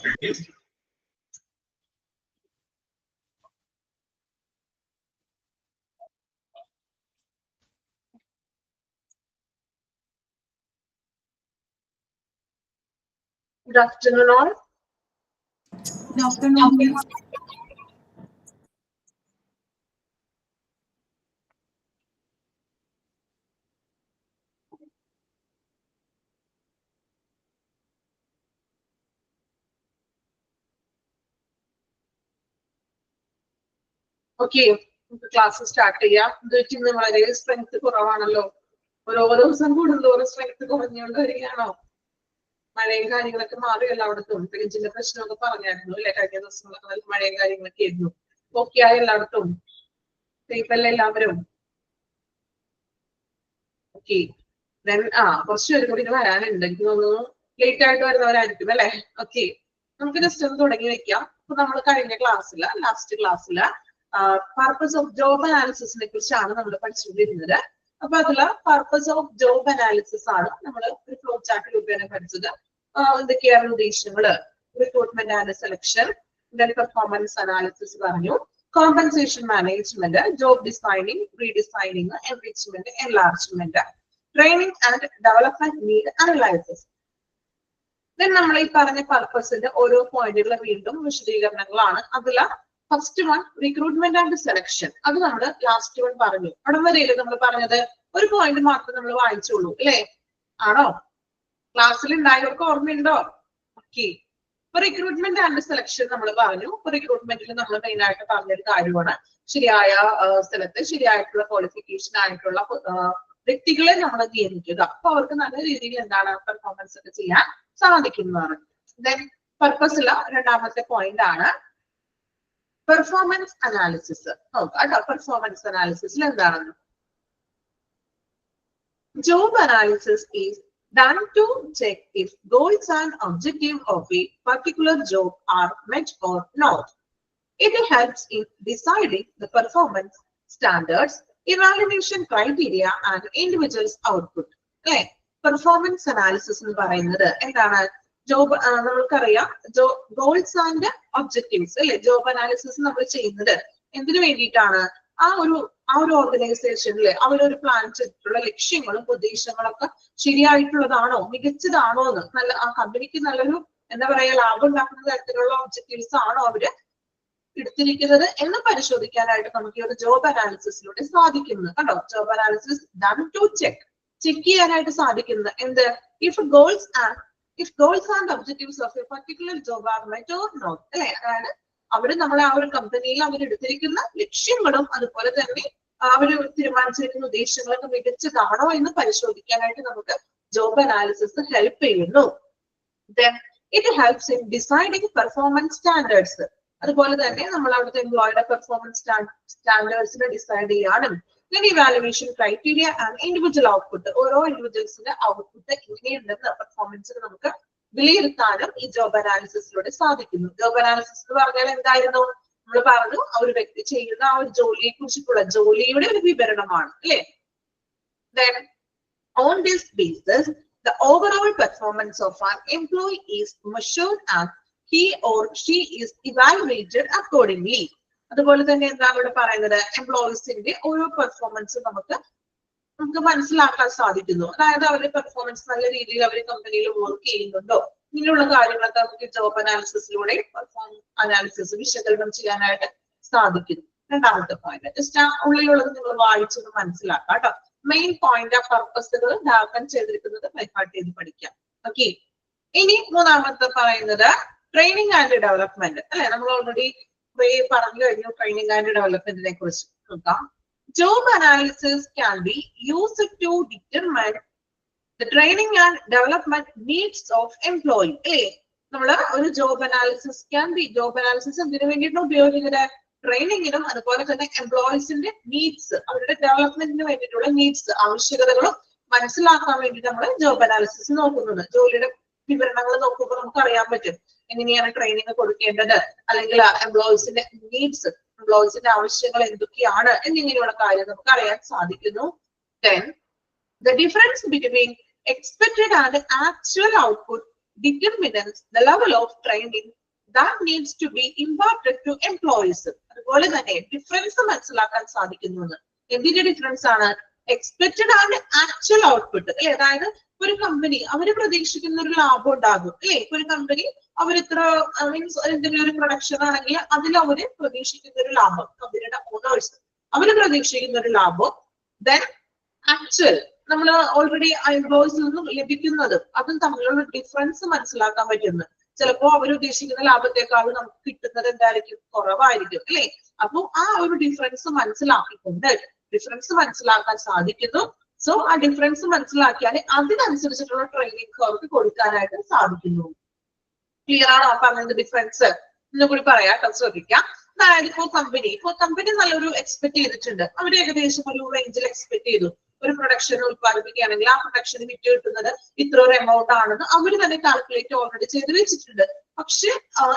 Good afternoon all. Good afternoon. Okay, class start ചെയ്യാം. ഇന്ന് വളരെ സ്ട്രെങ്ത് കുറവാണല്ലോ. ഓരോ ദിവസം കൂടുതൽ സ്ട്രെങ്ത് കുറഞ്ഞുകൊണ്ട് വരികയാണോ? മഴയും കാര്യങ്ങളൊക്കെ മാറി എല്ലായിടത്തും. പേജിന്റെ പ്രശ്നമൊക്കെ പറഞ്ഞായിരുന്നു അല്ലെ? കഴിഞ്ഞ ദിവസങ്ങളൊക്കെ നല്ല മഴയും കാര്യങ്ങളൊക്കെ ആയിരുന്നു. ഓക്കെ ആയി എല്ലായിടത്തും? സേഫ് അല്ലേ എല്ലാവരും? ഓക്കെ. കുറച്ച് പേരും കൂടി വരാനുണ്ട്. എനിക്ക് തോന്നുന്നു ലേറ്റ് ആയിട്ട് വരുന്നവരായിരിക്കും അല്ലെ? ഓക്കെ, നമുക്ക് ജസ്റ്റ് ഒന്ന് തുടങ്ങി വെക്കാം. അപ്പൊ നമ്മൾ കഴിഞ്ഞ ക്ലാസ്സില് ലാസ്റ്റ് ക്ലാസ്സില് പർപ്പസ് ഓഫ് ജോബ് അനാലിസിസിനെ കുറിച്ചാണ് നമ്മൾ പഠിച്ചുകൊണ്ടിരുന്നത്. അപ്പൊ അതില് പർപ്പസ് ഓഫ് ജോബ് അനാലിസിസ് ആണ് നമ്മൾ ഒരു ഫ്ലോ ചാർട്ട് രൂപേണ പഠിച്ചത്. എന്തൊക്കെയാണ് ഉദ്ദേശങ്ങള്? Recruitment and selection, performance analysis പറഞ്ഞു, compensation management, job designing, redesigning, enrichment, enlargement, training and development need analysis. Then നമ്മൾ ഈ പറഞ്ഞ പർപ്പസിന്റെ ഓരോ പോയിന്റുകളും വീണ്ടും വിശദീകരണങ്ങളാണ്. അതില് first one recruitment and selection. അത് നമ്മൾ ലാസ്റ്റ് വൺ പറഞ്ഞു. അവിടെ വരെയല്ലേ നമ്മൾ പറഞ്ഞത്? ഒരു പോയിന്റ് മാത്രം നമ്മൾ വായിച്ചോളൂ അല്ലേ? ആണോ? ക്ലാസ്സിൽ ഉണ്ടായവർക്ക് ഓർമ്മയുണ്ടോ? ഓക്കെ. ഇപ്പൊ റിക്രൂട്ട്മെന്റ് ആൻഡ് സെലക്ഷൻ നമ്മൾ പറഞ്ഞു. ഇപ്പൊ റിക്രൂട്ട്മെന്റിൽ നമ്മൾ മെയിൻ ആയിട്ട് പറഞ്ഞൊരു കാര്യമാണ് ശരിയായ സ്ഥലത്ത് ശരിയായിട്ടുള്ള ക്വാളിഫിക്കേഷൻ ആയിട്ടുള്ള വ്യക്തികളെ നമ്മൾ നിയമിക്കുക. അപ്പൊ അവർക്ക് നല്ല രീതിയിൽ എന്താണ് പെർഫോമൻസ് ഒക്കെ ചെയ്യാൻ സാധിക്കുന്നതാണ്. ദെൻ പർപ്പസിലെ രണ്ടാമത്തെ പോയിന്റ് ആണ് പെർഫോമൻസ് അനാലിസിസ്. നോക്കാം പെർഫോമൻസ് അനാലിസിസിൽ എന്താണെന്ന്. Job analysis is done to check if goals and objectives of a particular job are met or not. It helps in deciding the performance standards, evaluation criteria and individual's output. Okay, performance analysis എന്ന് പറയുന്നത് എന്താണ്? Job നമുക്കറിയാം goals and objectives അല്ലെ? Job analysis നമ്മൾ ചെയ്യുന്നത് എന്തിനു വേണ്ടിയിട്ടാണ്? ആ ഒരു ഓർഗനൈസേഷനിൽ അവരൊരു പ്ലാൻ ചെയ്തിട്ടുള്ള ലക്ഷ്യങ്ങളും ഉദ്ദേശങ്ങളൊക്കെ ശരിയായിട്ടുള്ളതാണോ, മികച്ചതാണോ എന്ന്, നല്ല ആ കമ്പനിക്ക് നല്ലൊരു എന്താ പറയാ ലാഭം ഉണ്ടാക്കുന്ന തരത്തിലുള്ള ഒബ്ജക്റ്റീവ്സ് ആണോ അവര് എടുത്തിരിക്കുന്നത് എന്ന് പരിശോധിക്കാനായിട്ട് നമുക്ക് ഈ ഒരു ജോബ് അനാലിസിസിലൂടെ സാധിക്കുന്നത്. കണ്ടോ? Job analysis done to check ചെയ്യാനായിട്ട് സാധിക്കുന്നത് എന്ത്? If goals and objectives of a particular job are met or not അല്ലെ? അതായത് അവര് നമ്മളെ ആ ഒരു കമ്പനിയിൽ അവരെടുത്തിരിക്കുന്ന ലക്ഷ്യങ്ങളും അതുപോലെ തന്നെ അവർ തീരുമാനിച്ചിരിക്കുന്ന ഉദ്ദേശങ്ങളൊക്കെ മികച്ചതാണോ എന്ന് പരിശോധിക്കാനായിട്ട് നമുക്ക് ജോബ് അനാലിസിസ് ഹെൽപ്പ് ചെയ്യുന്നു. Then it helps in deciding performance standards. അതുപോലെ തന്നെ നമ്മൾ അവിടുത്തെ എംപ്ലോയിയുടെ പെർഫോമൻസ് സ്റ്റാൻഡേർഡ്സിനെ ഡിസൈഡ് ചെയ്യാനും evaluation criteria and individual output, ഓരോ ഇൻഡിവിജ്വൽസിന്റെ ഔട്ട്പുട്ട് എങ്ങനെയുണ്ടെന്ന് പെർഫോമൻസിന് നമുക്ക് വിലയിരുത്താനും ഈ ജോബ് അനാലിസിസിലൂടെ സാധിക്കുന്നു. ജോബ് അനാലിസിസ് എന്ന് പറഞ്ഞാൽ എന്തായിരുന്നു? നമ്മൾ പറഞ്ഞു ആ ഒരു വ്യക്തി ചെയ്യുന്ന ആ ഒരു ജോലിയെ കുറിച്ചിട്ടുള്ള ജോലിയുടെ ഒരു വിവരണമാണ് അല്ലെ? Then on this basis the overall performance of an employee is measured and he or she is evaluated accordingly. അതുപോലെ തന്നെ എന്താണ് ഇവിടെ പറയുന്നത്? എംപ്ലോയീസിന്റെ ഓരോ പെർഫോമൻസും നമുക്ക് മനസ്സിലാക്കാൻ സാധിക്കുന്നു. അതായത് അവരുടെ പെർഫോമൻസ് നല്ല രീതിയിൽ അവർ കമ്പനിയിൽ വർക്ക് ചെയ്യുന്നുണ്ടോ, ഇങ്ങനെയുള്ള കാര്യങ്ങളൊക്കെ നമുക്ക് ജോബ് അനാലിസിസിലൂടെ അനാലിസിസ് വിശകലനം ചെയ്യാനായിട്ട് സാധിക്കുന്നു. രണ്ടാമത്തെ പോയിന്റ് ജസ്റ്റ് ആ ഉള്ളിലുള്ളത് നിങ്ങൾ വായിച്ചൊന്ന് മനസ്സിലാക്കാം കേട്ടോ. മെയിൻ പോയിന്റ് ആ പർപ്പസുകൾ ഡാർക്കൻ ചെയ്തിരിക്കുന്നത് ബൈഹാർട്ട് ചെയ്ത് പഠിക്കാം. ഓക്കെ, ഇനി മൂന്നാമത്തെ പറയുന്നത് ട്രെയിനിങ് ആൻഡ് ഡെവലപ്മെന്റ് അല്ലെ? നമ്മൾ ഓൾറെഡി പറഞ്ഞു കഴിഞ്ഞു ട്രെയിനിങ് ആൻഡ് ഡെവലപ്മെന്റിനെ കുറിച്ച്. നോക്കാം. Job analysis can be used to determine the training and development needs of employee. നമ്മള് ഒരു ജോബ് അനാലിസിസ് എന്തിനു വേണ്ടിയിട്ടാണ് ഉപയോഗിക്കുന്നത്? ട്രെയിനിങ്ങിനും അതുപോലെ തന്നെ എംപ്ലോയീസിന്റെ നീഡ്സ്, അവരുടെ ഡെവലപ്മെന്റിന് വേണ്ടിയിട്ടുള്ള നീഡ്സ്, ആവശ്യകതകളും മനസ്സിലാക്കാൻ വേണ്ടിയിട്ട് നമ്മൾ ജോബ് അനാലിസിസ് നോക്കുന്നത്. ജോലിയുടെ വിവരണങ്ങൾ നോക്കുമ്പോൾ നമുക്ക് അറിയാൻ പറ്റും എങ്ങനെയാണ് ട്രെയിനിങ് കൊടുക്കേണ്ടത്, അല്ലെങ്കിൽ എംപ്ലോയീസിന്റെ നീഡ്സ്, എംപ്ലോയീസിന്റെ ആവശ്യങ്ങൾ എന്തൊക്കെയാണ് എന്നിങ്ങനെയുള്ള കാര്യം നമുക്ക് അറിയാൻ സാധിക്കുന്നു. Then the difference between expected and actual output determines the level of training that needs to be imparted to employees. അതുപോലെ തന്നെ ഡിഫറൻസ് മനസ്സിലാക്കാൻ സാധിക്കുന്നു. എന്തിന്റെ ഡിഫറൻസ് ആണ്? എക്സ്പെക്റ്റഡ് ആൻഡ് ആക്ച്വൽ ഔട്ട്പുട്ട് അല്ലെ. അതായത് ഒരു കമ്പനി അവര് പ്രതീക്ഷിക്കുന്ന ഒരു ലാഭം ഉണ്ടാകും അല്ലെ. ഒരു കമ്പനി അവരിത്ര മീൻസ് എന്തെങ്കിലും ഒരു പ്രൊഡക്ഷൻ ആണെങ്കിൽ അതിൽ അവര് പ്രതീക്ഷിക്കുന്ന ഒരു ലാഭം, കമ്പനിയുടെ ഓണേഴ്സ് അവര് പ്രതീക്ഷിക്കുന്ന ഒരു ലാഭം, ദെൻ ആക്ച്വൽ നമ്മൾ ഓൾറെഡി എംപ്ലോയീസിൽ നിന്നും ലഭിക്കുന്നത്, അതും തമ്മിലുള്ള ഡിഫറൻസ് മനസ്സിലാക്കാൻ പറ്റുന്നു. ചിലപ്പോ അവർ ഉദ്ദേശിക്കുന്ന ലാഭത്തെക്കാൾ നമുക്ക് കിട്ടുന്നത് എന്തായിരിക്കും? കുറവായിരിക്കും അല്ലെ. അപ്പൊ ആ ഒരു ഡിഫറൻസ് മനസ്സിലാക്കിക്കൊണ്ട് ഡിഫറൻസ് മനസ്സിലാക്കാൻ സാധിക്കുന്നു. സോ ആ ഡിഫറൻസ് മനസ്സിലാക്കിയാൽ അതിനനുസരിച്ചിട്ടുള്ള ട്രെയിനിങ് അവർക്ക് കൊടുക്കാനായിട്ട് സാധിക്കുന്നു. ക്ലിയർ ആണോ പറഞ്ഞത്? ഡിഫറൻസ് ഇന്നുകൂടി പറയാം, ശ്രദ്ധിക്കാം. അതായത് ഇപ്പോ കമ്പനി നല്ലൊരു എക്സ്പെക്ട് ചെയ്തിട്ടുണ്ട്. അവർ ഏകദേശം ഒരു റേഞ്ചിൽ എക്സ്പെക്ട് ചെയ്തു. ഒരു പ്രൊഡക്ഷൻ ഉത്പാദിപ്പിക്കുകയാണെങ്കിൽ ആ പ്രൊഡക്ഷന് വിറ്റ് കിട്ടുന്നത് ഇത്ര ഒരു എമൗണ്ട് ആണെന്ന് അവർ തന്നെ കാൽക്കുലേറ്റ് ഓൾറെഡി ചെയ്ത് വെച്ചിട്ടുണ്ട്. പക്ഷെ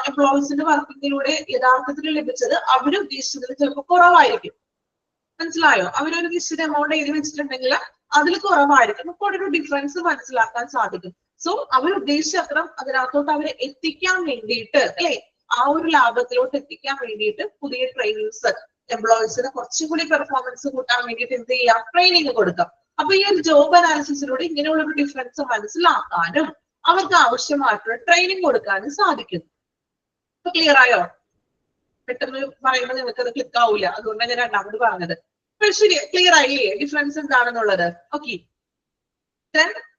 എംപ്ലോയീസിന്റെ വർക്കിങ്ങിലൂടെ യഥാർത്ഥത്തിൽ ലഭിച്ചത് അവർ ഉദ്ദേശിച്ചതിൽ ചിലപ്പോൾ കുറവായിരിക്കും. മനസ്സിലായോ? അവരൊരു നിശ്ചിത എമൗണ്ട് എഴുതി വെച്ചിട്ടുണ്ടെങ്കിൽ അതിൽ കുറവായിരിക്കും. അപ്പോൾ ഒരു ഡിഫറൻസ് മനസ്സിലാക്കാൻ സാധിക്കും. സോ അവർ ഉദ്ദേശിച്ച അത്ര അതിനകത്തോട്ട് അവരെ എത്തിക്കാൻ വേണ്ടിയിട്ട് അല്ലെ, ആ ഒരു ലാഭത്തിലോട്ട് എത്തിക്കാൻ വേണ്ടിയിട്ട് പുതിയ ട്രെയിനിങ്സ് എംപ്ലോയീസിന് കുറച്ചുകൂടി പെർഫോമൻസ് കൂട്ടാൻ വേണ്ടിയിട്ട് എന്ത് ചെയ്യാം? ട്രെയിനിങ് കൊടുക്കാം. അപ്പൊ ഈ ഒരു ജോബ് അനാലിസിസിലൂടെ ഇങ്ങനെയുള്ള ഒരു ഡിഫറൻസ് മനസ്സിലാക്കാനും അവർക്ക് ആവശ്യമായിട്ടുള്ള ട്രെയിനിങ് കൊടുക്കാനും സാധിക്കും. അപ്പൊ ക്ലിയർ ആയോ? പെട്ടെന്ന് പറയുമ്പോൾ നിങ്ങൾക്ക് അത് ക്ലിക്ക് ആവില്ല, അതുകൊണ്ടാണ് ഞാൻ രണ്ടാമത് പറഞ്ഞത്. ശരി, ക്ലിയർ ആയില്ലേ ഡിഫറൻസ് എന്താണെന്നുള്ളത്? ഓക്കെ.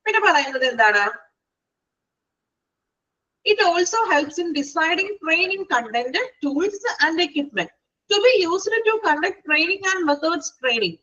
പിന്നെ പറയുന്നത് എന്താണ്? It also helps in deciding training content, tools and equipment to be used to conduct training and methods training.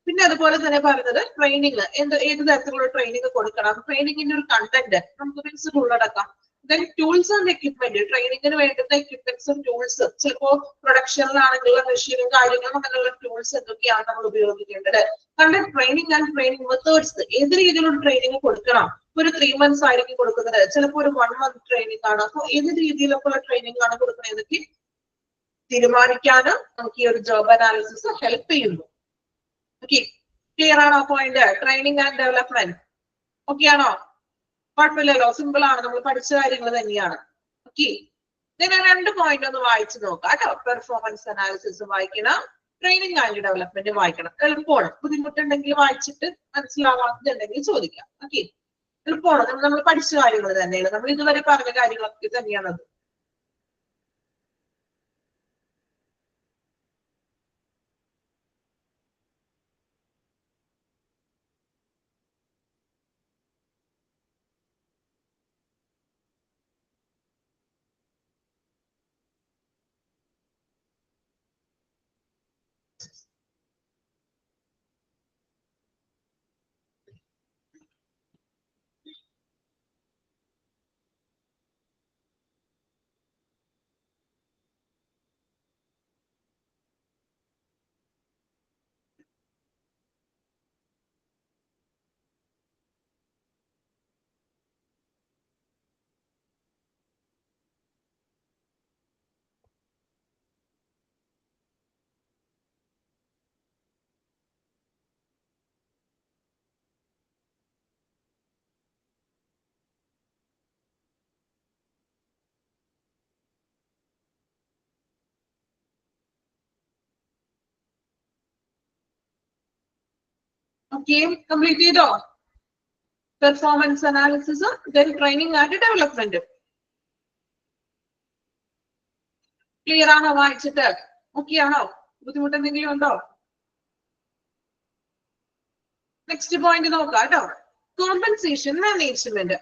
പിന്നെ അതുപോലെ തന്നെ പറയുന്നത് ട്രെയിനിങ് ഏത് തരത്തിലുള്ള ട്രെയിനിങ് കൊടുക്കണം, ട്രെയിനിങ്ങിന്റെ ഒരു കണ്ടന്റ് നമുക്ക് മീൻസ് ഉള്ളടക്കാം. ദെൻ ടൂൾസ് ആൻഡ് എക്യുപ്മെന്റ്, ട്രെയിനിങ്ങിന് വേണ്ടുന്ന എക്യുപ്മെന്റ്സും ടൂൾസും, ചിലപ്പോ പ്രൊഡക്ഷനിലാണെങ്കിലുള്ള മെഷീനും കാര്യങ്ങളും അങ്ങനെയുള്ള ടൂൾസ് എന്തൊക്കെയാണ് നമ്മൾ ഉപയോഗിക്കേണ്ടത്. Conduct training and training methods, ഏത് രീതിയിലുള്ള ട്രെയിനിങ് കൊടുക്കണം. ഒരു 3 months ആയിരിക്കും കൊടുക്കുന്നത്, ചിലപ്പോൾ ഒരു 1 month ട്രെയിനിങ് ആണ്. അപ്പൊ ഏത് രീതിയിലൊക്കെയുള്ള ട്രെയിനിങ് ആണ് കൊടുക്കുന്നത് എന്നൊക്കെ തീരുമാനിക്കാനും നമുക്ക് ഈ ഒരു ജോബ് അനാലിസിസ് ഹെൽപ്പ് ചെയ്യുന്നു. ഓക്കെ, ക്ലിയർ ആണോ point? Training and development okay ആണോ? കുഴപ്പമില്ലല്ലോ, സിമ്പിൾ ആണ്, നമ്മൾ പഠിച്ച കാര്യങ്ങൾ തന്നെയാണ്. ഓക്കെ, ഞാൻ 2 പോയിന്റ് ഒന്ന് വായിച്ചു നോക്കാം കേട്ടോ. പെർഫോമൻസ് അനാലിസിസ് വായിക്കണം, ട്രെയിനിങ് ആൻഡ് ഡെവലപ്മെന്റ് വായിക്കണം. എളുപ്പമാണ്. ബുദ്ധിമുട്ടുണ്ടെങ്കിൽ വായിച്ചിട്ട് മനസ്സിലാവാത്തതുണ്ടെങ്കിൽ ചോദിക്കാം. ഓക്കെ, എളുപ്പമാണ്. നമ്മൾ പഠിച്ച കാര്യങ്ങൾ തന്നെയാണ്, നമ്മൾ ഇതുവരെ പറഞ്ഞ കാര്യങ്ങളൊക്കെ തന്നെയാണത്. ഓക്കെ, കംപ്ലീറ്റ് ചെയ്തോ? Performance analysis, then training and development. Clear ആണോ വായിച്ചിട്ട്? ഓക്കെ ആണോ? ബുദ്ധിമുട്ട് എന്തെങ്കിലും ഉണ്ടോ? നെക്സ്റ്റ് പോയിന്റ് നോക്കാം കേട്ടോ. Compensation management.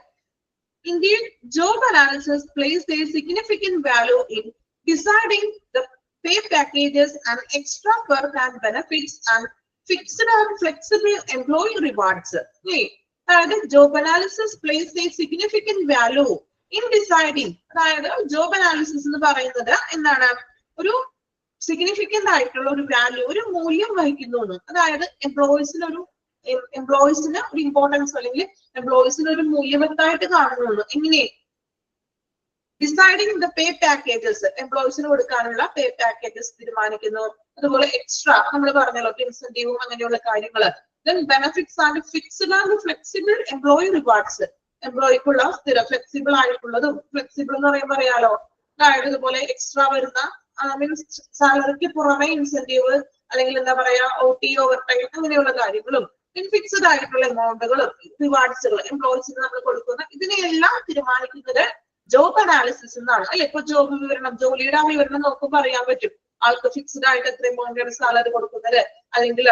Indeed, job analysis plays a significant value in deciding the pay packages and extra work and benefits and fixed and flexible employee rewards. അതായത് job analysis place A significant value in deciding. അതായത് job analysis എന്ന് പറയുന്നത് എന്താണ്? ഒരു significant ആയിട്ടുള്ള ഒരു value, ഒരു മൂല്യം വഹിക്കുന്നു. അതായത് എംപ്ലോയീസിന് ഒരു ഇമ്പോർട്ടൻസ് അല്ലെങ്കിൽ എംപ്ലോയീസിന് ഒരു മൂല്യവത്തായിട്ട് കാണുന്നു. എങ്ങനെ? ഡിസൈഡിങ് ദ പേ പാക്കേജസ്, എംപ്ലോയീസിന് കൊടുക്കാനുള്ള പേ പാക്കേജസ് തീരുമാനിക്കുന്നു. അതുപോലെ എക്സ്ട്രാ നമ്മൾ പറഞ്ഞല്ലോ, ഇൻസെന്റീവും അങ്ങനെയുള്ള കാര്യങ്ങൾ. Then benefits and fixed and flexible employee rewards. എംപ്ലോയിക്കുള്ള സ്ഥിര ഫ്ലെക്സിബിൾ ആയിട്ടുള്ളതും, ഫ്ലെക്സിബിൾ എന്ന് പറയുമ്പോൾ അറിയാലോ, അതായത് ഇതുപോലെ എക്സ്ട്രാ വരുന്ന മീൻസ് സാലറിക്ക് പുറമെ ഇൻസെന്റീവ് അല്ലെങ്കിൽ എന്താ പറയാ OT ഓവർ ടൈം അങ്ങനെയുള്ള കാര്യങ്ങളും, ഫിക്സഡ് ആയിട്ടുള്ള എമൗണ്ടുകളും റിവാർഡ്സുകൾ എംപ്ലോയീസിന് നമ്മൾ കൊടുക്കുന്ന ഇതിനെല്ലാം തീരുമാനിക്കുന്നത് ജോബ് അനാലിസിസ് എന്നാണ് അല്ലെ. ഇപ്പൊ ജോബ് വിവരണം, ജോലിയുടെ ആ വിവരണം നോക്കുമ്പോൾ അറിയാൻ പറ്റും ആൾക്ക് ഫിക്സ്ഡ് ആയിട്ട് എത്ര എമൗണ്ടാണ് സാലറി കൊടുക്കുന്നത്, അല്ലെങ്കിൽ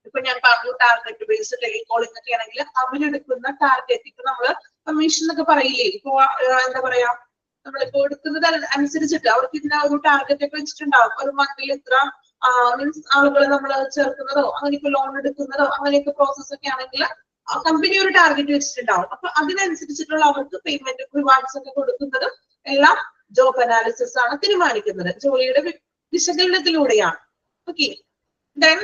ഇപ്പൊ ഞാൻ പറഞ്ഞു ടാർഗറ്റ് ബേസ്ഡ് ടെലികോളിംഗ് ഒക്കെ ആണെങ്കിൽ അവരെടുക്കുന്ന ടാർഗറ്റ് ഇപ്പൊ നമ്മള് കമ്മീഷൻ എന്നൊക്കെ പറയില്ലേ, ഇപ്പൊ എന്താ പറയാ നമ്മളിപ്പോ എടുക്കുന്നത് അനുസരിച്ചിട്ട് അവർക്ക് ഇതിന് ഒരു ടാർഗറ്റ് ഒക്കെ വെച്ചിട്ടുണ്ടാവും. ഒരു മന്തിൽ ഇത്ര മീൻസ് ആളുകൾ നമ്മൾ ചേർക്കുന്നതോ അങ്ങനെയൊക്കെ ലോൺ എടുക്കുന്നതോ അങ്ങനെയൊക്കെ പ്രോസസ് ഒക്കെ ആണെങ്കിൽ കമ്പനി ഒരു ടാർഗറ്റ് വെച്ചിട്ടുണ്ടാവും. അപ്പൊ അതിനനുസരിച്ചിട്ടുള്ള അവർക്ക് പേയ്മെന്റ് റിവാർഡ്സ് ഒക്കെ കൊടുക്കുന്നതും എല്ലാം ജോബ് അനാലിസിസ് ആണ് തീരുമാനിക്കുന്നത്, ജോലിയുടെ വിശകലനത്തിലൂടെയാണ്. Okay, then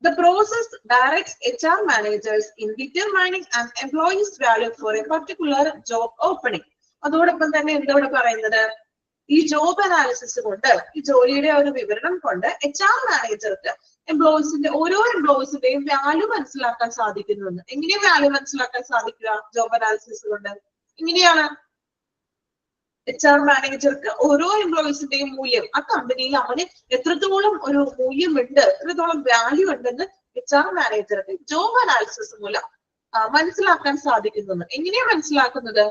the process directs HR managers in determining an employee's value for a particular job opening. അതോടൊപ്പം തന്നെ എന്തോടെ പറയുന്നത്, ഈ ജോബ് അനാലിസിസ് കൊണ്ട്, ഈ ജോലിയുടെ ഒരു വിവരണം കൊണ്ട് HR മാനേജർക്ക് ഓരോ എംപ്ലോയീസിന്റെയും വാല്യൂ മനസ്സിലാക്കാൻ സാധിക്കുന്നു. എങ്ങനെയാ വാല്യൂ മനസ്സിലാക്കാൻ സാധിക്കുക ജോബ് അനാലിസിസ് കൊണ്ട്? എങ്ങനെയാണ് HR മാനേജർക്ക് ഓരോ എംപ്ലോയീസിന്റെയും മൂല്യം, ആ കമ്പനിയിൽ അവന് എത്രത്തോളം ഒരു മൂല്യമുണ്ട്, എത്രത്തോളം വാല്യൂ ഉണ്ടെന്ന് HR മാനേജർക്ക് ജോബ് അനാലിസിസ് മൂലം മനസ്സിലാക്കാൻ സാധിക്കുന്നു. എങ്ങനെയാ മനസ്സിലാക്കുന്നത്?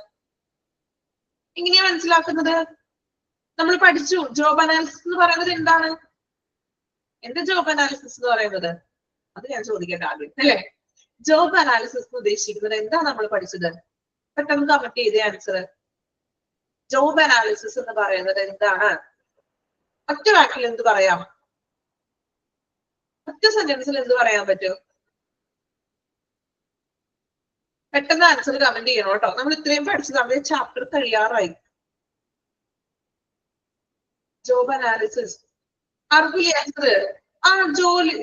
നമ്മൾ പഠിച്ചു ജോബ് അനാലിസിസ് എന്ന് പറയുന്നത് എന്താണ്? എന്താ ജോബ് അനാലിസിസ് എന്ന് പറയുന്നത്? അത് ഞാൻ ചോദിക്കട്ടെ ആദ്യം അല്ലെ. ജോബ് അനാലിസിസ് ഉദ്ദേശിക്കുന്നത് എന്താ നമ്മൾ പഠിച്ചത്? പെട്ടെന്ന് കമന്റ് ചെയ്തേ ആൻസർ. ജോബ് അനാലിസിസ് എന്ന് പറയുന്നത് എന്താണ്? ഒറ്റ വാക്കിൽ എന്ത് പറയാം? ഒറ്റ സെന്റൻസിൽ എന്ത് പറയാൻ പറ്റും? പെട്ടെന്ന് ആൻസർ കമന്റ് ചെയ്യണം കേട്ടോ. നമ്മൾ ഇത്രയും പഠിച്ചത് നമ്മുടെ ചാപ്റ്റർ കഴിയാറായി. ജോബ് അനാലിസിസ് ആർക്കില്ലേ ആൻസർ?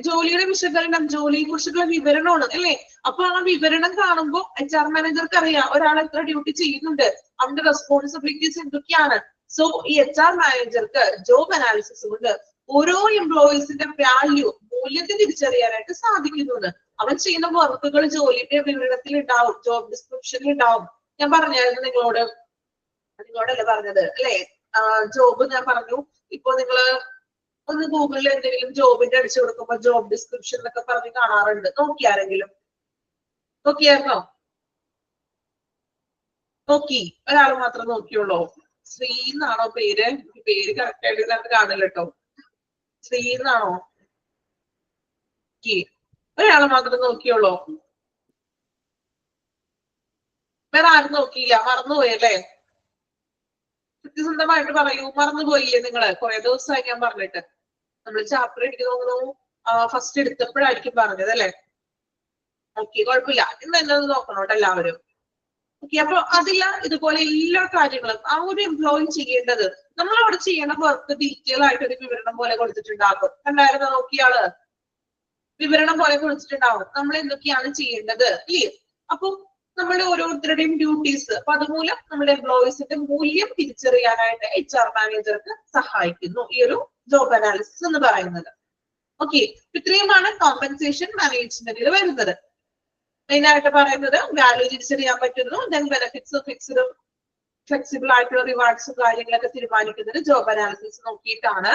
ജോലിയുടെ വിശകലനം, ജോലിയെ കുറിച്ചുള്ള വിവരണമാണ് അല്ലെ. അപ്പൊ ആ വിവരണം കാണുമ്പോൾ HR മാനേജർക്ക് അറിയാം ഒരാൾ എത്ര ഡ്യൂട്ടി ചെയ്യുന്നുണ്ട്, അവന്റെ റെസ്പോൺസിബിലിറ്റീസ് എന്തൊക്കെയാണ്. സോ ഈ HR മാനേജർക്ക് ജോബ് അനാലിസിസ് കൊണ്ട് ഓരോ എംപ്ലോയീസിന്റെ വാല്യൂ, മൂല്യത്തെ തിരിച്ചറിയാനായിട്ട് സാധിക്കുന്നു. അവൻ ചെയ്യുന്ന വർക്കുകൾ ജോലിയുടെ വിവരണത്തിൽ ഉണ്ടാവും, ജോബ് ഡിസ്ക്രിപ്ഷനിൽ ഉണ്ടാവും. ഞാൻ പറഞ്ഞായിരുന്നു നിങ്ങളോടല്ലേ പറഞ്ഞത് അല്ലെ. ജോബ് ഞാൻ പറഞ്ഞു, ഇപ്പൊ നിങ്ങള് ഒന്ന് ഗൂഗിളിൽ എന്തെങ്കിലും ജോബിന്റെ അടിച്ചു കൊടുക്കുമ്പോ ജോബ് ഡിസ്ക്രിപ്ഷൻ എന്നൊക്കെ പറഞ്ഞ് കാണാറുണ്ട്. നോക്കിയാരെങ്കിലും? നോക്കിയായിരുന്നോ? നോക്കി? ഒരാൾ മാത്രം നോക്കിയുള്ളൂ? ശ്രീ എന്നാണോ പേര്? പേര് കറക്റ്റ് ആയിട്ട് ഇതിനകത്ത് കാണില്ല കേട്ടോ. ശ്രീ എന്നാണോ? ഒരാൾ മാത്രം നോക്കിയുള്ളൂ? വേറെ ആരും നോക്കിയില്ല? മറന്നുപോയല്ലേ? സത്യസന്ധമായിട്ട് പറയൂ, മറന്നുപോയില്ലേ നിങ്ങള്? കുറെ ദിവസമായി ഞാൻ പറഞ്ഞിട്ട്. നമ്മൾ ചാപ്റ്റർ എനിക്ക് തോന്നുന്നു ഫസ്റ്റ് എടുത്തപ്പോഴായിരിക്കും പറഞ്ഞത് അല്ലെ. ഓക്കെ, കുഴപ്പമില്ല. ഇന്ന് എന്നെ ഒന്ന് നോക്കണോട്ടോ എല്ലാവരും. ഓക്കെ, അപ്പൊ അതില്ല ഇതുപോലെ എല്ലാ കാര്യങ്ങളും ആ ഒരു എംപ്ലോയി ചെയ്യേണ്ടത്, നമ്മൾ അവിടെ ചെയ്യണ വർക്ക് ഡീറ്റെയിൽ ആയിട്ട് ഒരു വിവരണം പോലെ കൊടുത്തിട്ടുണ്ടാകും. കണ്ടായിരുന്നു? നോക്കിയാള് വിവരണം പോലെ കൊടുത്തിട്ടുണ്ടാവും നമ്മൾ എന്തൊക്കെയാണ് ചെയ്യേണ്ടത് ഇല്ലേ. അപ്പൊ നമ്മുടെ ഓരോരുത്തരുടെയും ഡ്യൂട്ടീസ്, അപ്പൊ അതുമൂലം നമ്മുടെ എംപ്ലോയീസിന്റെ മൂല്യം തിരിച്ചറിയാനായിട്ട് HR മാനേജർക്ക് സഹായിക്കുന്നു ഈ ഒരു ജോബ് അനാലിസിസ് എന്ന് പറയുന്നത്. ഓക്കെ, ഇത്രയുമാണ് കോമ്പൻസേഷൻ മാനേജ്മെന്റിൽ വരുന്നത്. മെയിൻ ആയിട്ട് പറയുന്നത് വാല്യൂ തിരിച്ചറിയാൻ പറ്റുന്നു, ദെൻ ബെനിഫിറ്റ്സ്, ഫിക്സ്ഡ് ഫ്ലെക്സിബിൾ ആയിട്ടുള്ള റിവാർഡ്സും കാര്യങ്ങളൊക്കെ തീരുമാനിക്കുന്നത് ജോബ് അനാലിസിസ് നോക്കിയിട്ടാണ്.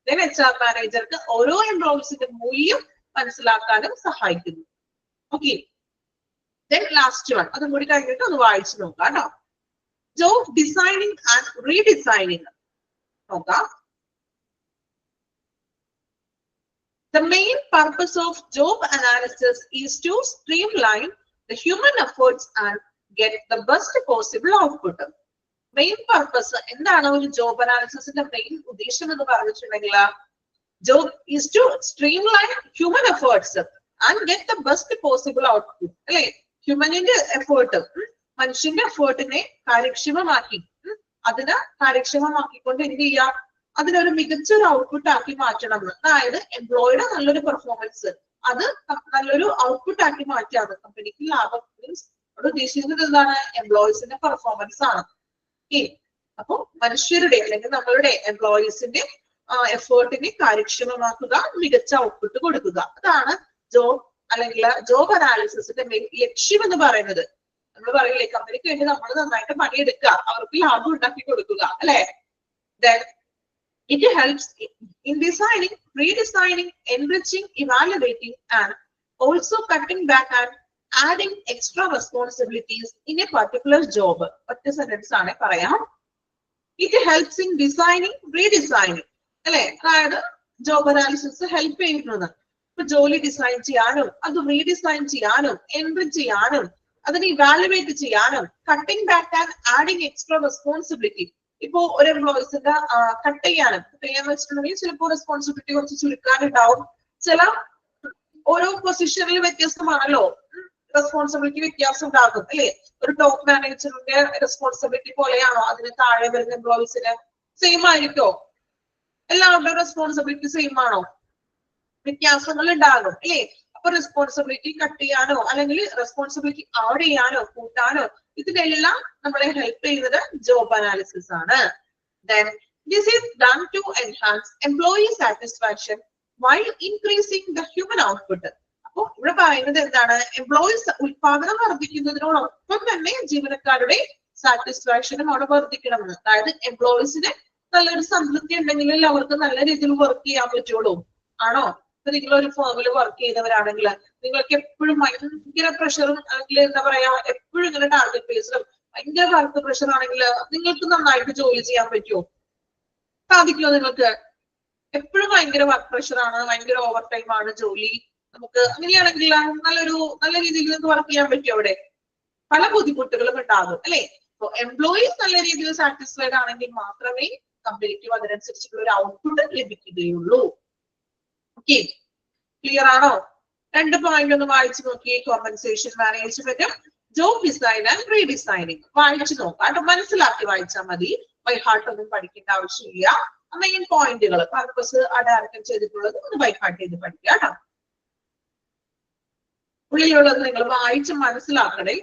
ദെൻ HR മാനേജർക്ക് ഓരോ എംപ്ലോയീസിന്റെ മൂല്യം മനസ്സിലാക്കാനും സഹായിക്കുന്നു. ഓക്കെ, then last one അതും കൂടി കഴിഞ്ഞിട്ട് ഒന്ന് വായിച്ചു നോക്കാം കേട്ടോ. ജോബ് ഡിസൈനിങ് ആൻഡ് റീഡിസൈനിങ് നോക്കാം. The main purpose of job analysis is to streamline the human efforts and get the best possible output. Main purpose എന്താണ് ഒരു ജോബ് അനാലിസിസിന്റെ മെയിൻ ഉദ്ദേശം എന്ന് പറഞ്ഞിട്ടുണ്ടെങ്കിൽ, job is to streamline human efforts and get the best possible output അല്ലെ. ഹ്യൂമനിന്റെ effort, മനുഷ്യന്റെ എഫേർട്ടിനെ കാര്യക്ഷമമാക്കി, അതിനെ കാര്യക്ഷമമാക്കിക്കൊണ്ട് എന്ത് ചെയ്യാം, അതിനൊരു മികച്ചൊരു ഔട്ട്പുട്ട് ആക്കി മാറ്റണം. അതായത് എംപ്ലോയിയുടെ നല്ലൊരു പെർഫോമൻസ് അത് നല്ലൊരു ഔട്ട്പുട്ട് ആക്കി മാറ്റിയാണ് കമ്പനിക്ക് ലാഭം. മീൻസ് അവിടെ ഉദ്ദേശിക്കുന്നത് എന്താണ്? എംപ്ലോയീസിന്റെ പെർഫോമൻസ് ആണ്. അപ്പൊ മനുഷ്യരുടെ അല്ലെങ്കിൽ നമ്മളുടെ എംപ്ലോയീസിന്റെ എഫേർട്ടിനെ കാര്യക്ഷമമാക്കുക, മികച്ച ഔട്ട്പുട്ട് കൊടുക്കുക, അതാണ് ജോബ് അല്ലെങ്കിൽ ജോബ് അനാലിസിസിന്റെ മെയിൻ ലക്ഷ്യം എന്ന് പറയുന്നത്, നമ്മൾ പറയില്ലേ കമ്പനിക്ക് വേണ്ടി നമ്മൾ നന്നായിട്ട് പണിയെടുക്കുക, അവർക്ക് ലാഭം ഉണ്ടാക്കി കൊടുക്കുക അല്ലെ. Then it helps in designing, redesigning, enriching, evaluating, and also cutting back and adding extra responsibilities in a particular job. ഒറ്റ സെന്റൻസ് ആണ് പറയാം. It helps in designing, redesigning. അല്ലെ, അതായത് ജോബ് അനാലിസിസ് ഹെൽപ്പ് ചെയ്യുന്നത്. ഇപ്പൊ ജോലി ഡിസൈൻ ചെയ്യാനും അത് റീഡിസൈൻ ചെയ്യാനും എൻറിച്ച് ചെയ്യാനും അതിനെ ഇവാലുവേറ്റ് ചെയ്യാനും cutting back and adding extra responsibility. ഇപ്പോ ഒരു എംപ്ലോയീസിന്റെ കട്ട് ചെയ്യാനും ചെയ്യാന്ന് വെച്ചിട്ടുണ്ടെങ്കിൽ ചിലപ്പോൾ റെസ്പോൺസിബിലിറ്റി കുറച്ച് ചുരുക്കാനുണ്ടാവും. ചില ഓരോ പൊസിഷനിൽ വ്യത്യസ്തമാണല്ലോ, റെസ്പോൺസിബിലിറ്റി വ്യത്യാസം ഉണ്ടാകും അല്ലെ. ഒരു ടോപ്പ് മാനേജറിന്റെ റെസ്പോൺസിബിലിറ്റി പോലെയാണോ അതിന് താഴെ വരുന്ന എംപ്ലോയീസിന്? സെയിം ആയിരിക്കോ? എല്ലാവരുടെയും റെസ്പോൺസിബിലിറ്റി സെയിം ആണോ? വ്യത്യാസങ്ങൾ ഉണ്ടാകും അല്ലെ. അപ്പൊ റെസ്പോൺസിബിലിറ്റി കട്ട് ചെയ്യാനോ അല്ലെങ്കിൽ റെസ്പോൺസിബിലിറ്റി ആഡ് ചെയ്യാനോ കൂട്ടാനോ ഇതിനെല്ലാം നമ്മളെ ഹെൽപ്പ് ചെയ്യുന്നത് ജോബ് അനാലിസിസ് ആണ്. Then this is done to enhance employee satisfaction while increasing the human output. അപ്പൊ ഇവിടെ പറയുന്നത് എന്താണ്? എംപ്ലോയീസ് ഉത്പാദനം വർദ്ധിക്കുന്നതിനോടൊപ്പം തന്നെ ജീവനക്കാരുടെ സാറ്റിസ്ഫാക്ഷനും അവിടെ വർദ്ധിക്കണമെന്ന്. അതായത് എംപ്ലോയീസിന് നല്ലൊരു സംതൃപ്തി ഉണ്ടെങ്കിൽ അവർക്ക് നല്ല രീതിയിൽ വർക്ക് ചെയ്യാൻ പറ്റുള്ളൂ. ആണോ? ഇപ്പൊ നിങ്ങൾ ഒരു ഫേമിൽ വർക്ക് ചെയ്യുന്നവരാണെങ്കിൽ നിങ്ങൾക്ക് എപ്പോഴും ഭയങ്കര പ്രഷറും അല്ലെങ്കിൽ എന്താ പറയാ എപ്പോഴും ഇങ്ങനെ ടാർഗറ്റ് ബേസിലും ഭയങ്കര വർക്ക് പ്രഷർ ആണെങ്കിൽ നിങ്ങൾക്ക് നന്നായിട്ട് ജോലി ചെയ്യാൻ പറ്റുമോ? സാധിക്കുമോ നിങ്ങൾക്ക്? എപ്പോഴും ഭയങ്കര വർക്ക് പ്രഷർ ആണ്, ഭയങ്കര ഓവർ ടൈം ആണ് ജോലി, നമുക്ക് അങ്ങനെയാണെങ്കിൽ നല്ല രീതിയിൽ നിങ്ങൾക്ക് വർക്ക് ചെയ്യാൻ പറ്റുമോ? അവിടെ പല ബുദ്ധിമുട്ടുകളും ഉണ്ടാകും അല്ലെ. അപ്പൊ എംപ്ലോയീസ് നല്ല രീതിയിൽ സാറ്റിസ്ഫൈഡ് ആണെങ്കിൽ മാത്രമേ കമ്പനിക്ക് അതിനനുസരിച്ചുള്ള ഒരു ഔട്ട്പുട്ട് ലഭിക്കുകയുള്ളൂ. ഓക്കെ, ക്ലിയർ ആണോ? രണ്ട് പോയിന്റ് ഒന്ന് വായിച്ചു നോക്കി. കോമ്പൻസേഷൻ മാനേജ്മെന്റും ജോബ് ഡിസൈൻ ആൻഡ് റീഡിസൈനിങ് വായിച്ചു നോക്കാം. മനസ്സിലാക്കി വായിച്ചാൽ മതി, ബൈ ഹാർട്ട് ഒന്നും പഠിക്കേണ്ട ആവശ്യമില്ല. മെയിൻ പോയിന്റുകൾ പർപ്പസ് അഡാപ്റ്റ് ചെയ്തിട്ടുള്ളത് ഒന്ന് ബൈ ഹാർട്ട് ചെയ്ത് പഠിക്കുക കേട്ടോ. ഉള്ളിലുള്ളത് നിങ്ങൾ വായിച്ച് മനസ്സിലാക്കണേ.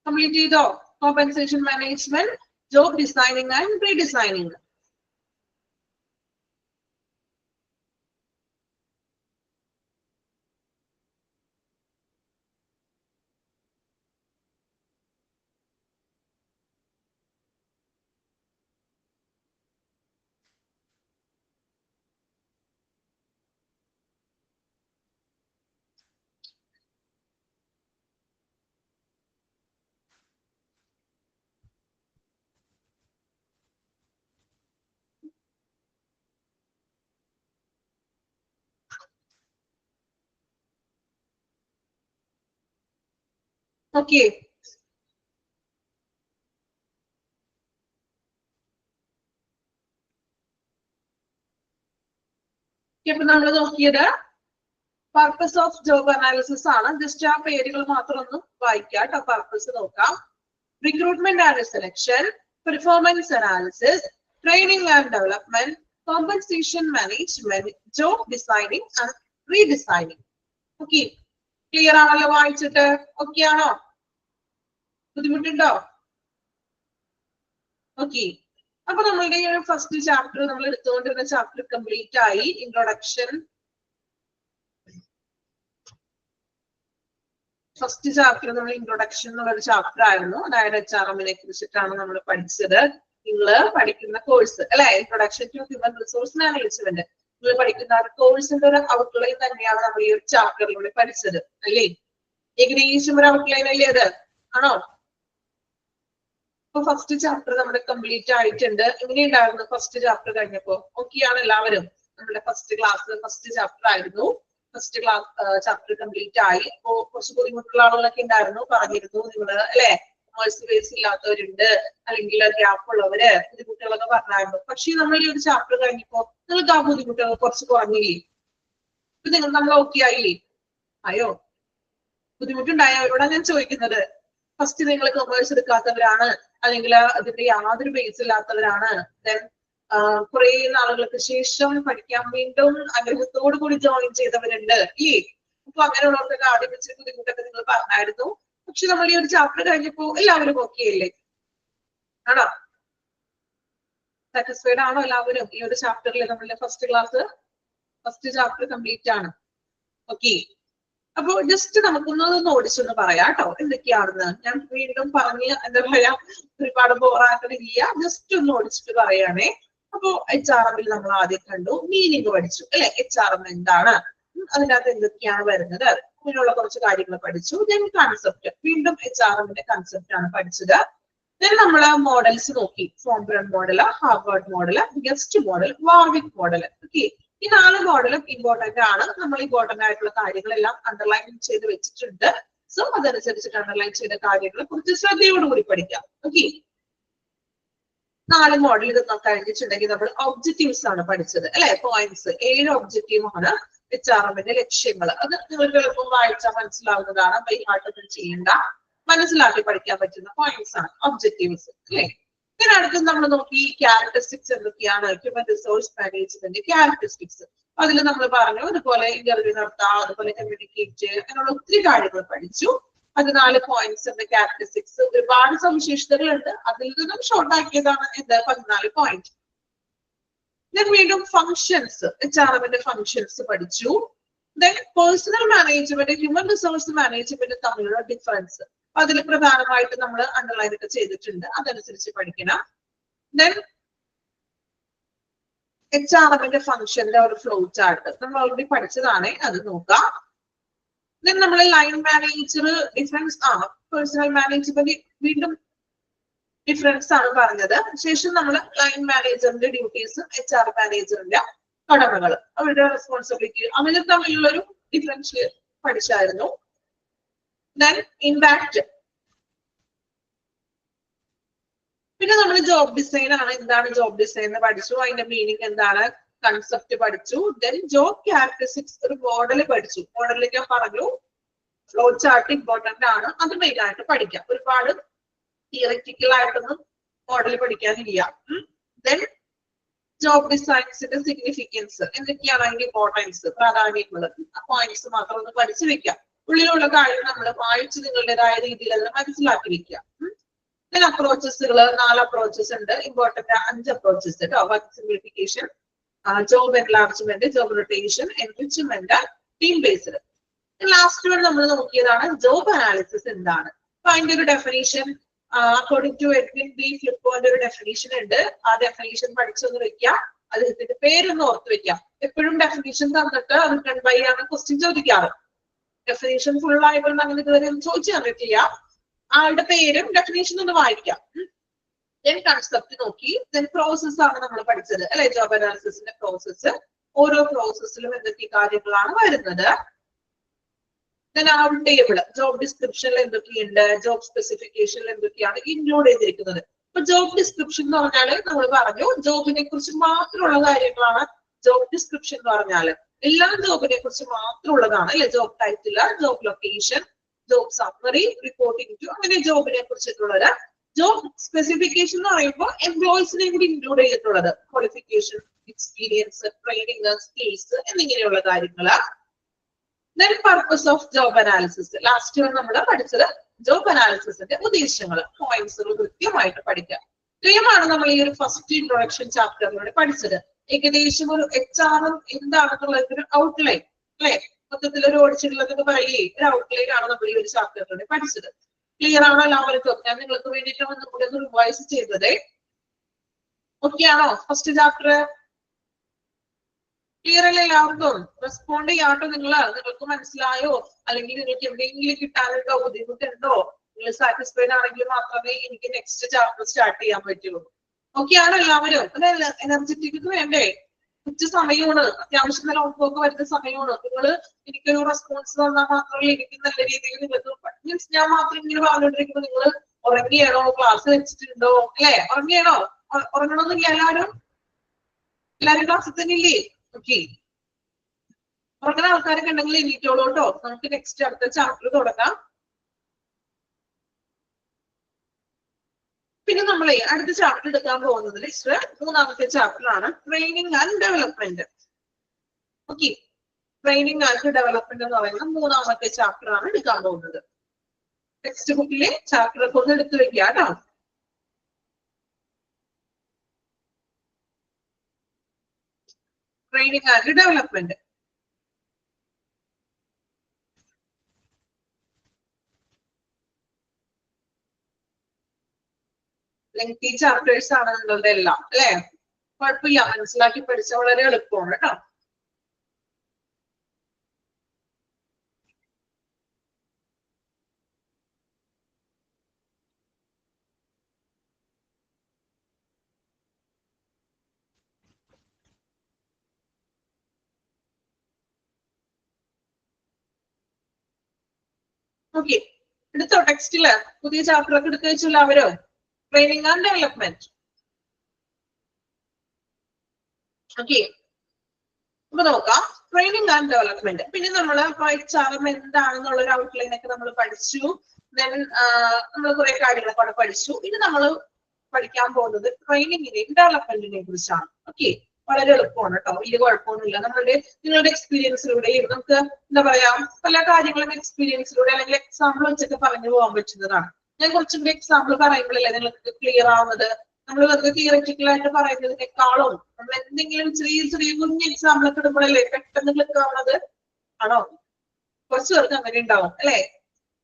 കംപ്ലീറ്റ് ചെയ്തോ? Compensation management, job designing and redesigning. Okay, ഇപ്പൊ നമ്മൾ നോക്കിയത് പർപ്പസ് ഓഫ് ജോബ് അനാലിസിസ് ആണ്. ജസ്റ്റ് ആ പേരുകൾ മാത്രം ഒന്ന് വായിക്കാം കേട്ടോ. പർപ്പസ് നോക്കാം. Recruitment and selection, performance analysis, training and development, compensation management, job designing and redesigning. Okay, clear ആണല്ലോ? വായിച്ചിട്ട് ഓക്കെ ആണോ? ബുദ്ധിമുട്ടുണ്ടോ? ഓക്കെ, അപ്പൊ നമ്മളുടെ ഈ ഒരു ഫസ്റ്റ് ചാപ്റ്റർ നമ്മൾ എടുത്തുകൊണ്ടിരുന്ന ചാപ്റ്റർ കംപ്ലീറ്റ് ആയി. ഇൻട്രൊഡക്ഷൻ ഫസ്റ്റ് ചാപ്റ്റർ നമ്മൾ ഇൻട്രൊഡക്ഷൻ എന്നുള്ളൊരു ചാപ്റ്റർ ആയിരുന്നു. അതായത് HRM-നെ കുറിച്ചിട്ടാണ് നമ്മൾ പഠിച്ചത്. നിങ്ങൾ പഠിക്കുന്ന കോഴ്സ് അല്ലെ, introduction to human resource management, നിങ്ങൾ പഠിക്കുന്ന കോഴ്സിന്റെ ഒരു ഔട്ട്ലൈൻ തന്നെയാണ് നമ്മൾ ഈ ഒരു ചാപ്റ്ററിലൂടെ പഠിച്ചത് അല്ലേ? ഏകദേശം ഒരു ഔട്ട്ലൈൻ അല്ലേ അത്? ആണോ? അപ്പൊ ഫസ്റ്റ് ചാപ്റ്റർ നമ്മുടെ കംപ്ലീറ്റ് ആയിട്ടുണ്ട്. എങ്ങനെയുണ്ടായിരുന്നു ഫസ്റ്റ് ചാപ്റ്റർ കഴിഞ്ഞപ്പോ? ഓക്കെയാണ് എല്ലാവരും? നമ്മുടെ ഫസ്റ്റ് ക്ലാസ് ഫസ്റ്റ് ചാപ്റ്റർ ആയിരുന്നു. ഫസ്റ്റ് ക്ലാസ് ചാപ്റ്റർ കംപ്ലീറ്റ് ആയി. അപ്പോ കുറച്ച് ബുദ്ധിമുട്ടുള്ള ആളുകളൊക്കെ ഉണ്ടായിരുന്നു, പറഞ്ഞിരുന്നു നിങ്ങൾ അല്ലെ, കോഴ്സ് ബേസ് ഇല്ലാത്തവരുണ്ട്, അല്ലെങ്കിൽ ഗ്യാപ്പ് ഉള്ളവര്, ബുദ്ധിമുട്ടുകളൊക്കെ പറഞ്ഞായിരുന്നു. പക്ഷെ നമ്മൾ ഈ ഒരു ചാപ്റ്റർ കഴിഞ്ഞപ്പോ നിങ്ങൾക്ക് ആ ബുദ്ധിമുട്ടുകൾ കുറച്ച് കുറഞ്ഞില്ലേ? ഇപ്പൊ നിങ്ങൾ നമ്മൾ ഓക്കെ ആയില്ലേ? ആയോ? ബുദ്ധിമുട്ടുണ്ടായവരോടാണ് ഞാൻ ചോദിക്കുന്നത്. ഫസ്റ്റ് നിങ്ങൾ കൊമേഴ്സ് എടുക്കാത്തവരാണ്, അല്ലെങ്കിൽ അതിന്റെ യാതൊരു ബേസ് ഇല്ലാത്തവരാണ്, ദെൻ കുറെ നാളുകൾക്ക് ശേഷം പഠിക്കാൻ വീണ്ടും ആഗ്രഹത്തോടു കൂടി ജോയിൻ ചെയ്തവരുണ്ട് ഇല്ലേ? അപ്പൊ അങ്ങനെയുള്ളവർക്കൊക്കെ ആദ്യം വെച്ച് ബുദ്ധിമുട്ടൊക്കെ നിങ്ങൾ പറഞ്ഞായിരുന്നു. പക്ഷെ നമ്മൾ ഈ ഒരു ചാപ്റ്റർ കഴിഞ്ഞപ്പോ എല്ലാവരും ഓക്കെ അല്ലേ? ആണോ? സാറ്റിസ്ഫൈഡ് ആണോ എല്ലാവരും? ഈ ഒരു ചാപ്റ്ററിൽ നമ്മളുടെ first class first chapter complete ആണ്. ഓക്കെ, അപ്പൊ ജസ്റ്റ് നമുക്കൊന്ന് ഓടിച്ചൊന്ന് പറയാം കേട്ടോ എന്തൊക്കെയാണെന്ന്. ഞാൻ വീണ്ടും പറഞ്ഞ് എന്താ പറയാ, ഒരുപാട് ബോറാക്കണില്ല, ജസ്റ്റ് ഒന്ന് ഓടിച്ചിട്ട് പറയാണേ. അപ്പോ HRM-ൽ നമ്മൾ ആദ്യം കണ്ടു, മീനിങ് പഠിച്ചു അല്ലെ? HRM എന്താണ്, അതിനകത്ത് എന്തൊക്കെയാണ് വരുന്നത്, അങ്ങനെയുള്ള കുറച്ച് കാര്യങ്ങൾ പഠിച്ചു. ദെൻ കൺസെപ്റ്റ്, വീണ്ടും HRM-ന്റെ കൺസെപ്റ്റ് ആണ് പഠിച്ചത്. ദെൻ നമ്മൾ മോഡൽസ് നോക്കി, Fombrun model, Harvard model, Guest model, Warwick model. Okay, ഈ 4 മോഡലും ഇമ്പോർട്ടന്റ് ആണ്. നമ്മൾ ഇമ്പോർട്ടന്റ് ആയിട്ടുള്ള കാര്യങ്ങളെല്ലാം അണ്ടർലൈൻ ചെയ്ത് വെച്ചിട്ടുണ്ട്. സോ അതനുസരിച്ചിട്ട് അണ്ടർലൈൻ ചെയ്ത കാര്യങ്ങളെ കുറിച്ച് ശ്രദ്ധയോടുകൂടി പഠിക്കാം. ഓക്കെ, 4 മോഡൽ ഇത് കഴിഞ്ഞിട്ടുണ്ടെങ്കിൽ നമ്മൾ ഒബ്ജക്റ്റീവ്സ് ആണ് പഠിച്ചത് അല്ലെ? പോയിന്റ്സ്, 7 ഒബ്ജക്റ്റീവ് ആണ് HRM-ന്റെ ലക്ഷ്യങ്ങൾ. അത് നിങ്ങൾക്ക് എളുപ്പം വായിച്ചാൽ മനസ്സിലാവുന്നതാണ്. ബൈ ഹാർട്ട് ഒന്നും ചെയ്യേണ്ട, മനസ്സിലാക്കി പഠിക്കാൻ പറ്റുന്ന പോയിന്റ്സ് ആണ് ഒബ്ജക്റ്റീവ്സ് അല്ലെ? ഇതിനടുത്ത് നമ്മൾ നോക്കി ക്യാരക്ടറിസ്റ്റിക്സ് എന്തൊക്കെയാണ്, ഹ്യൂമൻ റിസോഴ്സ് മാനേജ്മെന്റ് ക്യാരക്ടറിസ്റ്റിക്സ്. അതിൽ നമ്മൾ പറഞ്ഞു അതുപോലെ ഇന്റർവ്യൂ നടത്താം, അതുപോലെ കമ്മ്യൂണിക്കേറ്റ്, അങ്ങനെയുള്ള ഒത്തിരി കാര്യങ്ങൾ പഠിച്ചു. 14 പോയിന്റ്സ് ഉണ്ട് ക്യാരക്ടറിസ്റ്റിക്സ്. ഒരുപാട് സവിശേഷതകളുണ്ട്, അതിൽ നിന്നും ഷോർട്ട് ആക്കിയതാണ് എന്ത് 14 പോയിന്റ്. വീണ്ടും ഫങ്ഷൻസ്, HRM-ന്റെ ഫങ്ഷൻസ് പഠിച്ചു. Then personnel management human resource management തമ്മിലുള്ള ഡിഫറൻസ്, അതിൽ പ്രധാനമായിട്ട് നമ്മൾ അണ്ടർലൈൻ ഒക്കെ ചെയ്തിട്ടുണ്ട്, അതനുസരിച്ച് പഠിക്കണം. ദെൻ HRM-ന്റെ ഫംഗ്ഷന്റെ ഒരു ഫ്ലോ ചാർട്ട് നമ്മൾ ഓൾറെഡി പഠിച്ചതാണ്, അത് നോക്കാം. ദെൻ നമ്മൾ line manager difference personnel management വീണ്ടും ഡിഫറൻസ് ആണ് പറഞ്ഞത്. ശേഷം നമ്മൾ ലൈൻ മാനേജറിന്റെ ഡ്യൂട്ടീസ്, HR മാനേജറിന്റെ കടമകൾ, അവരുടെ റെസ്പോൺസിബിലിറ്റി, അവർ തമ്മിലുള്ളൊരു ഡിഫറൻസ് പഠിച്ചായിരുന്നു. ദെൻ ഇമ്പാക്ട്, പിന്നെ നമ്മൾ ജോബ് ഡിസൈൻ ആണ്, എന്താണ് ജോബ് ഡിസൈൻ എന്ന് പഠിച്ചു, അതിന്റെ മീനിങ് എന്താണ്, കൺസെപ്റ്റ് പഠിച്ചു. ദെൻ ജോബ് ക്യാരക്ടറിസ്റ്റിക്സ്, ഒരു മോഡൽ പഠിച്ചു. മോഡലിൽ ഞാൻ പറഞ്ഞു ഫ്ലോ ചാർട്ട് ഇമ്പോർട്ടന്റ് ആണ്, അത് മെയിൻ ആയിട്ട് പഠിക്കാം. ഒരുപാട് തിയററ്റിക്കൽ ആയിട്ടൊന്നും മോഡൽ പഠിക്കാനില്ല. ദെൻ ജോബ് ഡിസൈൻസിന്റെ സിഗ്നിഫിക്കൻസ്, എന്തൊക്കെയാണ് അതിന്റെ ഇമ്പോർട്ടൻസ്, പ്രാധാന്യങ്ങൾ, പോയിന്റ്സ് മാത്രം ഒന്ന് പഠിച്ചു വെക്കാം. ഉള്ളിലുള്ള കാര്യം നമ്മൾ വായിച്ച് നിങ്ങളുടേതായ രീതിയിൽ അത് മനസ്സിലാക്കി വെക്കാം. ദെൻ അപ്രോച്ചസുകൾ 4 അപ്രോച്ചസ് ഉണ്ട്, ഇമ്പോർട്ടന്റ് 5 അപ്രോച്ചസ് കേട്ടോ. Work simplification, job enlargement, job rotation, enrichment, team based. Last one നമ്മൾ നോക്കിയതാണ് ജോബ് അനാലിസിസ് എന്താണ്. അപ്പൊ അതിന്റെ ഒരു definition according to Edwin B ഫ്ലിപ്പോന്റെ ഒരു ഡെഫിനേഷൻ ഉണ്ട്. ആ ഡെഫിനേഷൻ പഠിച്ചൊന്ന് വെക്കാം, അദ്ദേഹത്തിന്റെ പേരൊന്ന് ഓർത്ത് വെക്കാം. എപ്പോഴും ഡെഫിനേഷൻ തന്നിട്ട് റിട്ടേൺ ബൈ ആണ് ക്വസ്റ്റ്യൻ ചോദിക്കാറ്. ഡെഫിനേഷൻ ഫുൾ ആയിട്ടൊന്നും അങ്ങനെ ഇതുവരെ ചോദിച്ചു തന്നിട്ടില്ല. ആളുടെ പേരും ഡെഫിനേഷൻ ഒന്ന് വായിക്കാം. ദെൻ കൺസെപ്റ്റ് നോക്കി. ദെൻ പ്രോസസ് ആണ് നമ്മൾ പഠിച്ചത് അല്ലെ, ജോബ് അനാലിസിസിന്റെ പ്രോസസ്സ്. ഓരോ പ്രോസസ്സിലും എന്തൊക്കെ കാര്യങ്ങളാണ് വരുന്നത്. ദെൻ ആ ടേബിൾ, ജോബ് ഡിസ്ക്രിപ്ഷനിൽ എന്തൊക്കെയുണ്ട്, ജോബ് സ്പെസിഫിക്കേഷനിൽ എന്തൊക്കെയാണ് ഇൻക്ലൂഡ് ചെയ്തിരിക്കുന്നത്. ഇപ്പൊ ജോബ് ഡിസ്ക്രിപ്ഷൻ എന്ന് പറഞ്ഞാൽ നമ്മൾ പറഞ്ഞു ജോബിനെ കുറിച്ച് മാത്രമുള്ള കാര്യങ്ങളാണ് ജോബ് ഡിസ്ക്രിപ്ഷൻ എന്ന് പറഞ്ഞാൽ. എല്ലാ ജോബിനെ കുറിച്ച് മാത്രമുള്ളതാണ് അല്ലെ. Job title, job location, job summary, reporting to, അങ്ങനെ ജോബിനെ കുറിച്ചിട്ടുള്ളത്. ജോബ് സ്പെസിഫിക്കേഷൻ എന്ന് പറയുമ്പോൾ എംപ്ലോയീസിനെ കൂടി ഇൻക്ലൂഡ് ചെയ്തിട്ടുള്ളത്, ക്വാളിഫിക്കേഷൻ, എക്സ്പീരിയൻസ്, ട്രെയിനിങ്, സ്കിൽസ് എന്നിങ്ങനെയുള്ള കാര്യങ്ങള്. Then purpose of job analysis, last നമ്മൾ പഠിച്ചത് ജോബ് അനാലിസിസിന്റെ ഉദ്ദേശങ്ങൾ, പോയിന്റ്സുകൾ കൃത്യമായിട്ട് പഠിക്കാം. ക്ലിയർ ആണ് നമ്മൾ ഈ ഒരു ഫസ്റ്റ് ഇൻട്രൊഡക്ഷൻ ചാപ്റ്ററിലൂടെ പഠിച്ചത്. ഏകദേശം ഒരു HRM എന്താണെന്നുള്ളത് ഒരു ഔട്ട്ലൈൻ അല്ലെ, മൊത്തത്തിൽ ഒരു ഓടിച്ചിട്ടുള്ളതൊക്കെ പറയേ ഒരു ഔട്ട്ലൈൻ ആണ് നമ്മൾ ഈ ഒരു ചാപ്റ്ററിലൂടെ പഠിച്ചത്. ക്ലിയർ ആണോ എല്ലാവർക്കും? ഞാൻ നിങ്ങൾക്ക് വേണ്ടിയിട്ട് ഒന്നും കൂടെ ഒന്ന് റിവൈസ് ചെയ്തത്. ഓക്കെ ആണോ? ഫസ്റ്റ് ചാപ്റ്റർ ക്ലിയർ അല്ലേ എല്ലാവർക്കും? റെസ്പോണ്ട് ചെയ്യാട്ടോ നിങ്ങൾക്ക് മനസ്സിലായോ? അല്ലെങ്കിൽ നിങ്ങൾക്ക് എവിടെയെങ്കിലും കിട്ടാനുണ്ടോ, ബുദ്ധിമുട്ടുണ്ടോ? നിങ്ങൾ സാറ്റിസ്ഫൈഡ് ആണെങ്കിൽ മാത്രമേ എനിക്ക് നെക്സ്റ്റ് ചാപ്റ്റർ സ്റ്റാർട്ട് ചെയ്യാൻ പറ്റുള്ളൂ. ഓക്കെ ആണോ എല്ലാവരും? എനർജറ്റിക് വേണ്ടേ? ഉച്ച സമയമാണ്, അത്യാവശ്യം നല്ല ഉറക്കമൊക്കെ വരുന്ന സമയമാണ്. നിങ്ങൾ എനിക്കൊരു റെസ്പോൺസ് തന്നാൽ മാത്രമേ എനിക്ക് നല്ല രീതിയിൽ നിങ്ങൾക്ക് മീൻസ് ഞാൻ മാത്രം ഇങ്ങനെ പറഞ്ഞുകൊണ്ടിരിക്കുമ്പോൾ നിങ്ങൾ ഉറങ്ങിയാണോ, ക്ലാസ് വെച്ചിട്ടുണ്ടോ അല്ലെ? ഉറങ്ങിയാണോ? ഉറങ്ങണമെന്നില്ല എല്ലാവരും? എല്ലാവരും ക്ലാസ്സിൽ തന്നെ ഇല്ലേ? ഓക്കെ, ഉറങ്ങുന്ന ആൾക്കാരൊക്കെ ഉണ്ടെങ്കിൽ എണീറ്റോളൂ കേട്ടോ. നമുക്ക് നെക്സ്റ്റ് അടുത്ത ചാപ്റ്റർ തുടങ്ങാം. പിന്നെ നമ്മളെ അടുത്ത ചാപ്റ്റർ എടുക്കാൻ പോകുന്നത് ലിസ്റ്റ് മൂന്നാമത്തെ ചാപ്റ്റർ ആണ്, training and development. Okay, training and development എന്ന് പറയുന്ന മൂന്നാമത്തെ ചാപ്റ്റർ ആണ് എടുക്കാൻ പോകുന്നത്. ടെക്സ്റ്റ് ബുക്കിലെ ചാപ്റ്റർ ഒക്കെ ഒന്ന് എടുത്തു വെക്കുക കേട്ടോ. Training and development. Lengthy chapters ആണ് നിങ്ങളുടെ എല്ലാം അല്ലെ? കുഴപ്പമില്ല, മനസ്സിലാക്കി പഠിച്ച വളരെ എളുപ്പമാണ് കേട്ടോ. ഓക്കെ, എടുത്തോ ടെക്സ്റ്റില് പുതിയ ചാപ്റ്റർ ഒക്കെ എടുത്തു വെച്ചില്ല അവരോ? Training and development. ഓക്കെ, അപ്പൊ നോക്കാം ട്രെയിനിങ് ആൻഡ് ഡെവലപ്മെന്റ്. പിന്നെ നമ്മള് HRM എന്താണെന്നുള്ള ഒരു ഔട്ട്ലൈൻ ഒക്കെ നമ്മൾ പഠിച്ചു. ദെൻ നമ്മൾ കുറെ കാര്യങ്ങളൊക്കെ അവിടെ പഠിച്ചു. ഇനി നമ്മൾ പഠിക്കാൻ പോകുന്നത് ട്രെയിനിങ്ങിനെയും ഡെവലപ്മെന്റിനെ കുറിച്ചാണ്. ഓക്കെ, വളരെ എളുപ്പമാണ് കേട്ടോ, വലിയ കുഴപ്പമൊന്നുമില്ല. നിങ്ങളുടെ എക്സ്പീരിയൻസിലൂടെയും നമുക്ക് എന്താ പറയാ പല കാര്യങ്ങളും എക്സ്പീരിയൻസിലൂടെ അല്ലെങ്കിൽ എക്സാമ്പിൾ വെച്ചൊക്കെ പറഞ്ഞു പോകാൻ പറ്റുന്നതാണ്. ഞാൻ കുറച്ചും കൂടി എക്സാമ്പിൾ പറയുമ്പോഴല്ലേ നിങ്ങൾക്ക് ക്ലിയർ ആവുന്നത്. നമ്മൾ വെറുതെ തിയററ്റിക്കൽ ആയിട്ട് പറയുന്നതിനേക്കാളും നമ്മൾ എന്തെങ്കിലും ചെറിയ ചെറിയ കുഞ്ഞ് എക്സാമ്പിൾ ഒക്കെ ഇടുമ്പോഴല്ലേ പെട്ടെന്ന് ക്ലിക്ക് ആവുന്നത്. ആണോ? കുറച്ച് പേർക്ക് അങ്ങനെ ഉണ്ടാവും അല്ലെ?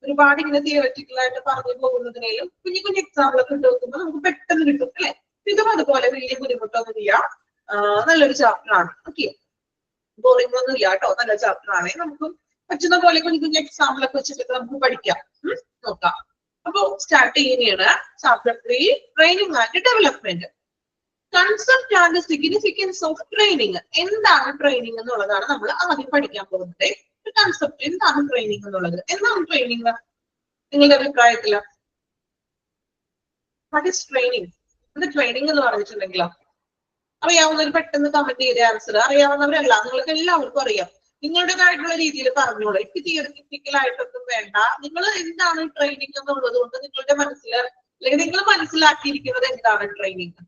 ഒരുപാട് ഇങ്ങനെ തിയററ്റിക്കൽ ആയിട്ട് പറഞ്ഞു പോകുന്നതിനേലും കുഞ്ഞു കുഞ്ഞു എക്സാമ്പിൾ ഒക്കെ ഇട്ട് വെക്കുമ്പോൾ നമുക്ക് പെട്ടെന്ന് കിട്ടും അല്ലെ? ഇതും അതുപോലെ വലിയ ബുദ്ധിമുട്ടൊന്നുമില്ല, നല്ലൊരു ചാപ്റ്റർ ആണ്. ഓക്കെ, ബോറിംഗ് ഒന്നും ഇല്ല കേട്ടോ, നല്ല ചാപ്റ്റർ ആണ്. നമുക്ക് പറ്റുന്ന പോലെ കുഞ്ഞു കുഞ്ഞു എക്സാമ്പിൾ ഒക്കെ വെച്ചിട്ട് നമുക്ക് പഠിക്കാം. നോക്കാം. അപ്പൊ സ്റ്റാർട്ട് ചെയ്യുകയാണ് chapter 3, training and development. Concept and significance of training. എന്താണ് ട്രെയിനിങ് എന്നുള്ളതാണ് നമ്മൾ ആദ്യം പഠിക്കാൻ പോകുന്നത്. കൺസെപ്റ്റ് എന്താണ് ട്രെയിനിങ് എന്നുള്ളത്, എന്താണ് ട്രെയിനിങ് നിങ്ങളുടെ അഭിപ്രായത്തില്? What is training? ഇത് ട്രെയിനിങ് എന്ന് പറഞ്ഞിട്ടുണ്ടെങ്കിലോ അറിയാവുന്നവർ പെട്ടെന്ന് കമന്റ് ചെയ്ത ആൻസർ. അറിയാവുന്നവരല്ല, നിങ്ങൾക്ക് എല്ലാവർക്കും അറിയാം. നിങ്ങളുടേതായിട്ടുള്ള രീതിയിൽ പറഞ്ഞോളൂ. എനിക്ക് തിയറിറ്റിക്കൽ ആയിട്ടൊന്നും വേണ്ട. നിങ്ങൾ എന്താണ് ട്രെയിനിങ് എന്നുള്ളത് കൊണ്ട് നിങ്ങളുടെ മനസ്സിൽ അല്ലെങ്കിൽ നിങ്ങൾ മനസ്സിലാക്കിയിരിക്കുന്നത് എന്താണ് ട്രെയിനിങ്?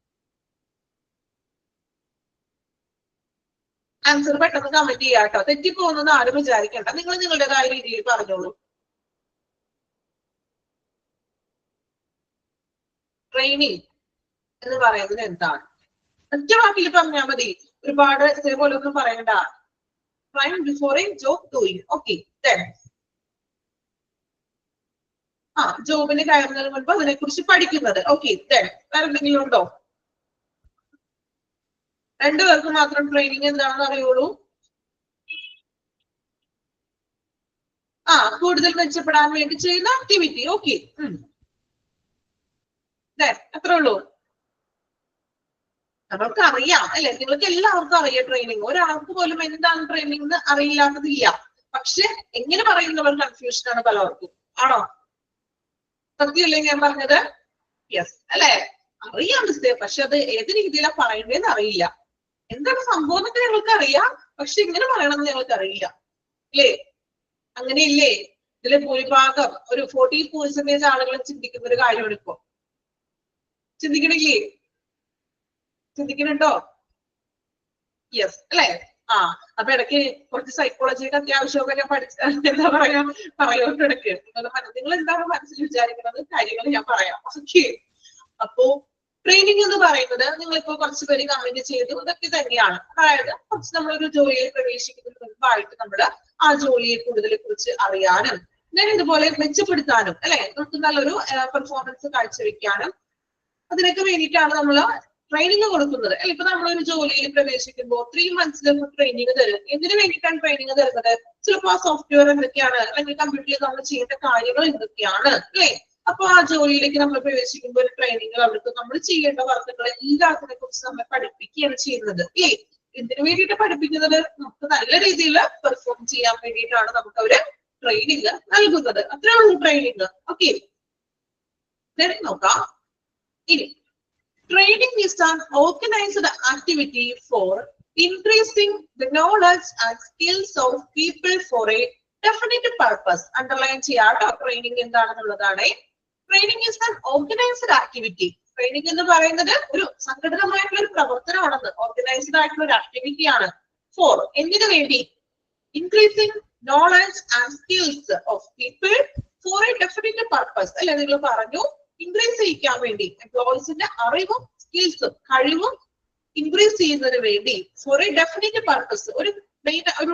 ആൻസർ പെട്ടെന്ന് കമന്റ് ചെയ്യാട്ടോ, തെറ്റിപ്പോകുന്നത് ആരും വിചാരിക്കണ്ട. നിങ്ങൾ നിങ്ങളുടേതായ രീതിയിൽ പറഞ്ഞോളൂ. ട്രെയിനിങ് എന്ന് പറയുന്നത് എന്താണ്? ഒറ്റ വാക്കിൽ പറഞ്ഞാൽ മതി, ഒരുപാട് ഇതേപോലെ ഒന്നും പറയണ്ട. Train before A job doing. Okay, ജോബിന് കയറുന്നതിന് മുൻപ് അതിനെ കുറിച്ച് പഠിക്കുന്നത്. ഓക്കെ, വേറെ എന്തെങ്കിലും ഉണ്ടോ? രണ്ടുപേർക്ക് മാത്രം ട്രെയിനിങ് എന്താണെന്ന് അറിയുള്ളൂ. കൂടുതൽ മെച്ചപ്പെടാൻ വേണ്ടി ചെയ്യുന്ന ആക്ടിവിറ്റി. ഓക്കെ, അത്രേ ഉള്ളൂ. നമ്മൾക്ക് അറിയാം അല്ലെ? നിങ്ങൾക്ക് എല്ലാവർക്കും അറിയാം ട്രെയിനിങ്. ഒരാൾക്ക് പോലും എന്താണ് ട്രെയിനിങ് എന്ന് അറിയില്ലാത്തതില്ല. പക്ഷെ എങ്ങനെ പറയുന്നവർ കൺഫ്യൂഷൻ ആണ് പലർക്കും. ആണോ? സത്യമല്ലേ ഞാൻ പറഞ്ഞത്? യെസ് അല്ലെ? അറിയാം മിസ്റ്റേ, പക്ഷെ അത് ഏത് രീതിയിലാണ് പറയേണ്ടതെന്ന് അറിയില്ല. എന്താണ് സംഭവം എന്നൊക്കെ ഞങ്ങൾക്ക് അറിയാം, പക്ഷെ ഇങ്ങനെ പറയണമെന്ന് ഞങ്ങൾക്ക് അറിയില്ല അല്ലേ? അങ്ങനെയില്ലേ? ഇതിലെ ഭൂരിഭാഗം ഒരു 40% ആളുകളും ചിന്തിക്കുന്ന ഒരു കാര്യമാണ് ഇപ്പോ. ചിന്തിക്കണില്ലേ? ചിന്തിക്കുന്നുണ്ടോ? യെസ് അല്ലെ? അപ്പൊ ഇടയ്ക്ക് കുറച്ച് സൈക്കോളജിയുടെ അത്യാവശ്യമൊക്കെ ഞാൻ എന്താ പറയാ പറയുന്നത് ഇടയ്ക്ക്. നിങ്ങൾ എന്താണ് മനസ്സിൽ വിചാരിക്കുന്നത് കാര്യങ്ങൾ ഞാൻ പറയാം. ഓക്കെ, അപ്പോ ട്രെയിനിങ് എന്ന് പറയുന്നത് നിങ്ങളിപ്പോ കുറച്ച് പേര് കമന്റ് ചെയ്തു ഇതൊക്കെ തന്നെയാണ്. അതായത് കുറച്ച് നമ്മളൊരു ജോലിയിൽ പ്രവേശിക്കുന്നതിന് മുൻപായിട്ട് നമ്മൾ ആ ജോലിയെ കൂടുതൽ കുറിച്ച് അറിയാനും then ഇതുപോലെ മെച്ചപ്പെടുത്താനും അല്ലെ നമുക്ക് നല്ലൊരു പെർഫോമൻസ് കാഴ്ചവെക്കാനും അതിനൊക്കെ വേണ്ടിയിട്ടാണ് നമ്മൾ ട്രെയിനിങ് കൊടുക്കുന്നത് അല്ലെ. ഇപ്പൊ നമ്മളൊരു ജോലിയിൽ പ്രവേശിക്കുമ്പോൾ 3 months ട്രെയിനിങ് തരും. എന്തിനു വേണ്ടിയിട്ടാണ് ട്രെയിനിങ് തരുന്നത്? ചിലപ്പോൾ ആ സോഫ്റ്റ്വെയർ എന്തൊക്കെയാണ് അല്ലെങ്കിൽ കമ്പ്യൂട്ടറിൽ നമ്മൾ ചെയ്യേണ്ട കാര്യങ്ങൾ എന്തൊക്കെയാണ് അല്ലെ. അപ്പൊ ആ ജോലിയിലേക്ക് നമ്മൾ പ്രവേശിക്കുമ്പോൾ ഒരു ട്രെയിനിങ് അവർക്ക് നമ്മൾ ചെയ്യേണ്ട വർക്കുകൾ എല്ലാത്തിനെ കുറിച്ച് നമ്മൾ പഠിപ്പിക്കുകയാണ് ചെയ്യുന്നത് അല്ലേ. എന്തിനു വേണ്ടിയിട്ട് പഠിപ്പിക്കുന്നത്? നമുക്ക് നല്ല രീതിയിൽ പെർഫോം ചെയ്യാൻ വേണ്ടിയിട്ടാണ് നമുക്ക് അവര് ട്രെയിനിങ് നൽകുന്നത്. അത്രയുള്ള ട്രെയിനിങ്. ഓക്കെ, നോക്കാം. ഇനി training is an organized activity for increasing the knowledge and skills of people for a definite purpose. Underline ചെയ്യാട്ടോ ട്രെയിനിങ് എന്താണെന്നുള്ളതാണ്. Training is an organized activity. Training എന്ന് പറയുന്നത് ഒരു സംഘടിതമായിട്ടുള്ള ഒരു പ്രവർത്തനമാണെന്ന്. ഓർഗനൈസ്ഡ് ആയിട്ടുള്ള ഒരു ആക്ടിവിറ്റി ആണ്. ഫോർ എന്തിനു വേണ്ടി? Increasing knowledge and skills of people four A definite purpose അല്ലെ. നിങ്ങൾ പറഞ്ഞു ഇൻക്രീസ് ചെയ്യിക്കാൻ വേണ്ടി എംപ്ലോയീസിന്റെ അറിവും സ്കിൽസും കഴിവും ഇൻക്രീസ് ചെയ്യുന്നതിന് വേണ്ടി ഫോർ എ ഡെഫിനിറ്റ് പർപ്പസ് ഒരു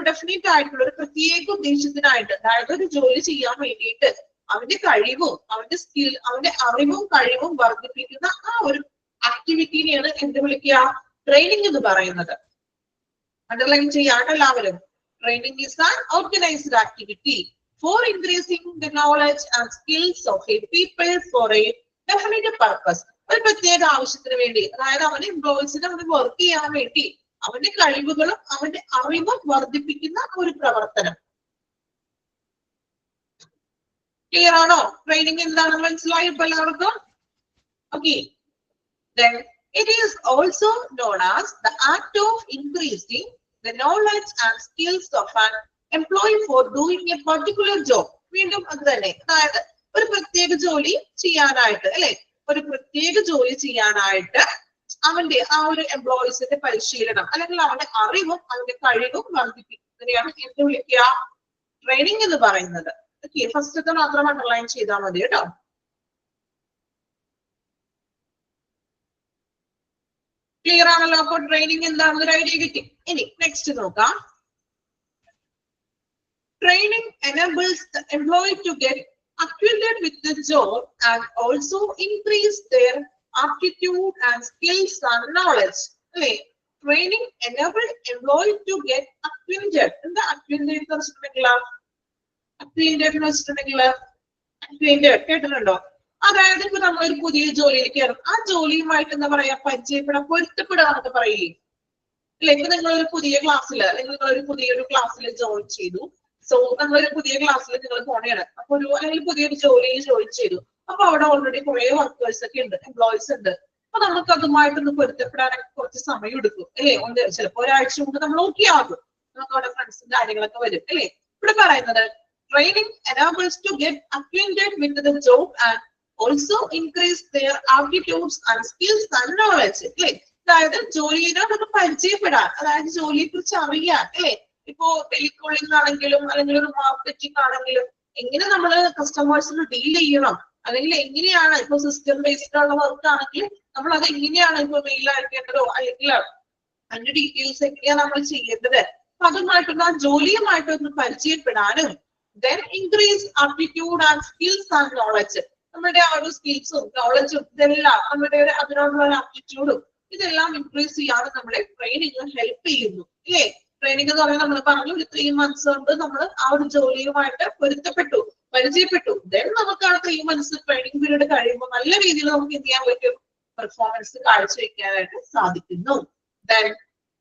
ഡെഫിനിറ്റ് ആയിട്ടുള്ള ഒരു പ്രത്യേക ഉദ്ദേശത്തിനായിട്ട് അതായത് ഒരു ജോലി ചെയ്യാൻ വേണ്ടിയിട്ട് അവന്റെ കഴിവും അവന്റെ അവന്റെ അറിവും കഴിവും വർദ്ധിപ്പിക്കുന്ന ആ ഒരു ആക്ടിവിറ്റിനെയാണ് എന്ത് വിളിക്കുക? ട്രെയിനിങ് എന്ന് പറയുന്നത്. അണ്ടർലൈൻ ചെയ്യാണ്ട് എല്ലാവരും. Training is an organised activity for increasing the knowledge and skills of a people for a definite purpose. ഒരു പ്രത്യേക ആവശ്യത്തിന് വേണ്ടി അതായത് അവന്റെ എംപ്ലോയീസിനെ അവന് വർക്ക് ചെയ്യാൻ വേണ്ടി അവന്റെ കഴിവുകളും അവന്റെ അറിവും വർദ്ധിപ്പിക്കുന്ന ഒരു പ്രവർത്തനം. ക്ലിയർ ആണോ? ട്രെയിനിങ് എന്താണെന്ന് മനസ്സിലായി ഇപ്പൊ എല്ലാവർക്കും? Okay, then it is also known as the act of increasing the knowledge and skills of an employee for doing a particular job. വീണ്ടും അത് തന്നെ, അതായത് ഒരു പ്രത്യേക ജോലി ചെയ്യാനായിട്ട് അല്ലെ, ഒരു പ്രത്യേക ജോലി ചെയ്യാനായിട്ട് അവന്റെ ആ ഒരു എംപ്ലോയീസിന്റെ പരിശീലനം അല്ലെങ്കിൽ അവന്റെ അറിവും അവന്റെ കഴിവും വർദ്ധിപ്പിക്കുന്നതിനെയാണ് എന്ത് വിളിക്കുക? ട്രെയിനിങ് എന്ന് പറയുന്നത്. ഓക്കെ, ഫസ്റ്റത്തെ മാത്രം അണ്ടർലൈൻ ചെയ്താൽ മതി കേട്ടോ. ക്ലിയർ ആണല്ലോ? അപ്പൊ ട്രെയിനിങ് എന്താണെന്ന് ഒരു ഐഡിയ കിട്ടി. ഇനി നെക്സ്റ്റ് നോക്കാം. Training enables the employee to get acquainted with the job and also increase their aptitude and skills and knowledge. അല്ലേ? Training enables employee to get acquainted. എന്താ acquainted എന്ന് വെച്ചിട്ടുണ്ടെങ്കിൽ? acquainted കേട്ടിട്ടുണ്ടോ? അതായത് ഇപ്പൊ നമ്മളൊരു പുതിയ ജോലിയിലേക്ക് കയറും. ആ ജോലിയുമായിട്ട് എന്താ പറയാ? പരിചയപ്പെടാൻ, പൊരുത്തപ്പെടാൻ എന്നൊക്കെ പറയില്ലേ? അല്ലെ? ഇപ്പൊ നിങ്ങളൊരു പുതിയ ക്ലാസ്സിൽ അല്ലെങ്കിൽ നിങ്ങളൊരു പുതിയൊരു ക്ലാസ്സിൽ ജോയിൻ ചെയ്തു. സോ നമ്മളൊരു പുതിയ ക്ലാസ്സിൽ നിങ്ങൾ പോണെയാണ്. അപ്പൊ ഒരു അല്ലെങ്കിൽ പുതിയൊരു ജോലിയിൽ ജോയിൻ ചെയ്തു. അപ്പൊ അവിടെ ഓൾറെഡി കുറെ വർക്കേഴ്സ് ഒക്കെ ഉണ്ട്, എംപ്ലോയീസ് ഉണ്ട്. അപ്പൊ നമുക്ക് അതുമായിട്ടൊന്ന് പൊരുത്തപ്പെടാനൊക്കെ കുറച്ച് സമയം എടുക്കും അല്ലേ? ചിലപ്പോ ഒരാഴ്ച കൊണ്ട് നമ്മൾ ഓക്കെ ആകും. നമുക്ക് അവിടെ ഫ്രണ്ട്സും കാര്യങ്ങളൊക്കെ വരും അല്ലേ? ഇവിടെ പറയുന്നത് training enables to get acquainted with the job and also increase their aptitudes and skills and knowledge. അല്ലേ? അതായത് ജോലിയോടൊക്കെ പരിചയപ്പെടാൻ, അതായത് ജോലിയെ കുറിച്ച് അറിയാൻ അല്ലേ? ഇപ്പോ ടെലികോളിംഗ് ആണെങ്കിലും അല്ലെങ്കിൽ ഒരു മാർക്കറ്റിംഗ് ആണെങ്കിലും എങ്ങനെ നമ്മൾ കസ്റ്റമേഴ്സിന് ഡീൽ ചെയ്യണം, അല്ലെങ്കിൽ എങ്ങനെയാണ് ഇപ്പൊ സിസ്റ്റം ബേസ്ഡ് ഉള്ള വർക്ക് ആണെങ്കിൽ നമ്മൾ അത് എങ്ങനെയാണ് ഇപ്പൊ മെയിൽ അയക്കേണ്ടതോ അല്ലെങ്കിൽ അതിന്റെ ഡീറ്റെയിൽസ് എങ്ങനെയാണ് നമ്മൾ ചെയ്യേണ്ടത്, അപ്പൊ അതുമായിട്ടുള്ള ജോലിയുമായിട്ടൊന്ന് പരിചയപ്പെടാനും then increase aptitude and skills and knowledge. നമ്മുടെ ആ ഒരു സ്കിൽസും നോളജും ഇതെല്ലാം നമ്മുടെ അതിനോടുള്ള ആപ്റ്റിറ്റ്യൂഡും ഇതെല്ലാം ഇൻക്രീസ് ചെയ്യാതെ നമ്മളെ ട്രെയിനിങ് ഹെൽപ്പ് ചെയ്യുന്നു ഇല്ലേ? ട്രെയിനിങ് എന്ന് പറയുന്നത് നമ്മൾ പറഞ്ഞു ഒരു 3 months കൊണ്ട് നമ്മൾ ആ ഒരു ജോലിയുമായിട്ട് പൊരുത്തപ്പെട്ടു, പരിചയപ്പെട്ടു. ദെൻ നമുക്ക് ആ 3 months ട്രെയിനിങ് പീരീഡ് കഴിയുമ്പോൾ നല്ല രീതിയിൽ നമുക്ക് എന്ത് ചെയ്യാൻ പറ്റും? പെർഫോമൻസ് കാഴ്ചവെക്കാനായിട്ട് സാധിക്കുന്നു. Then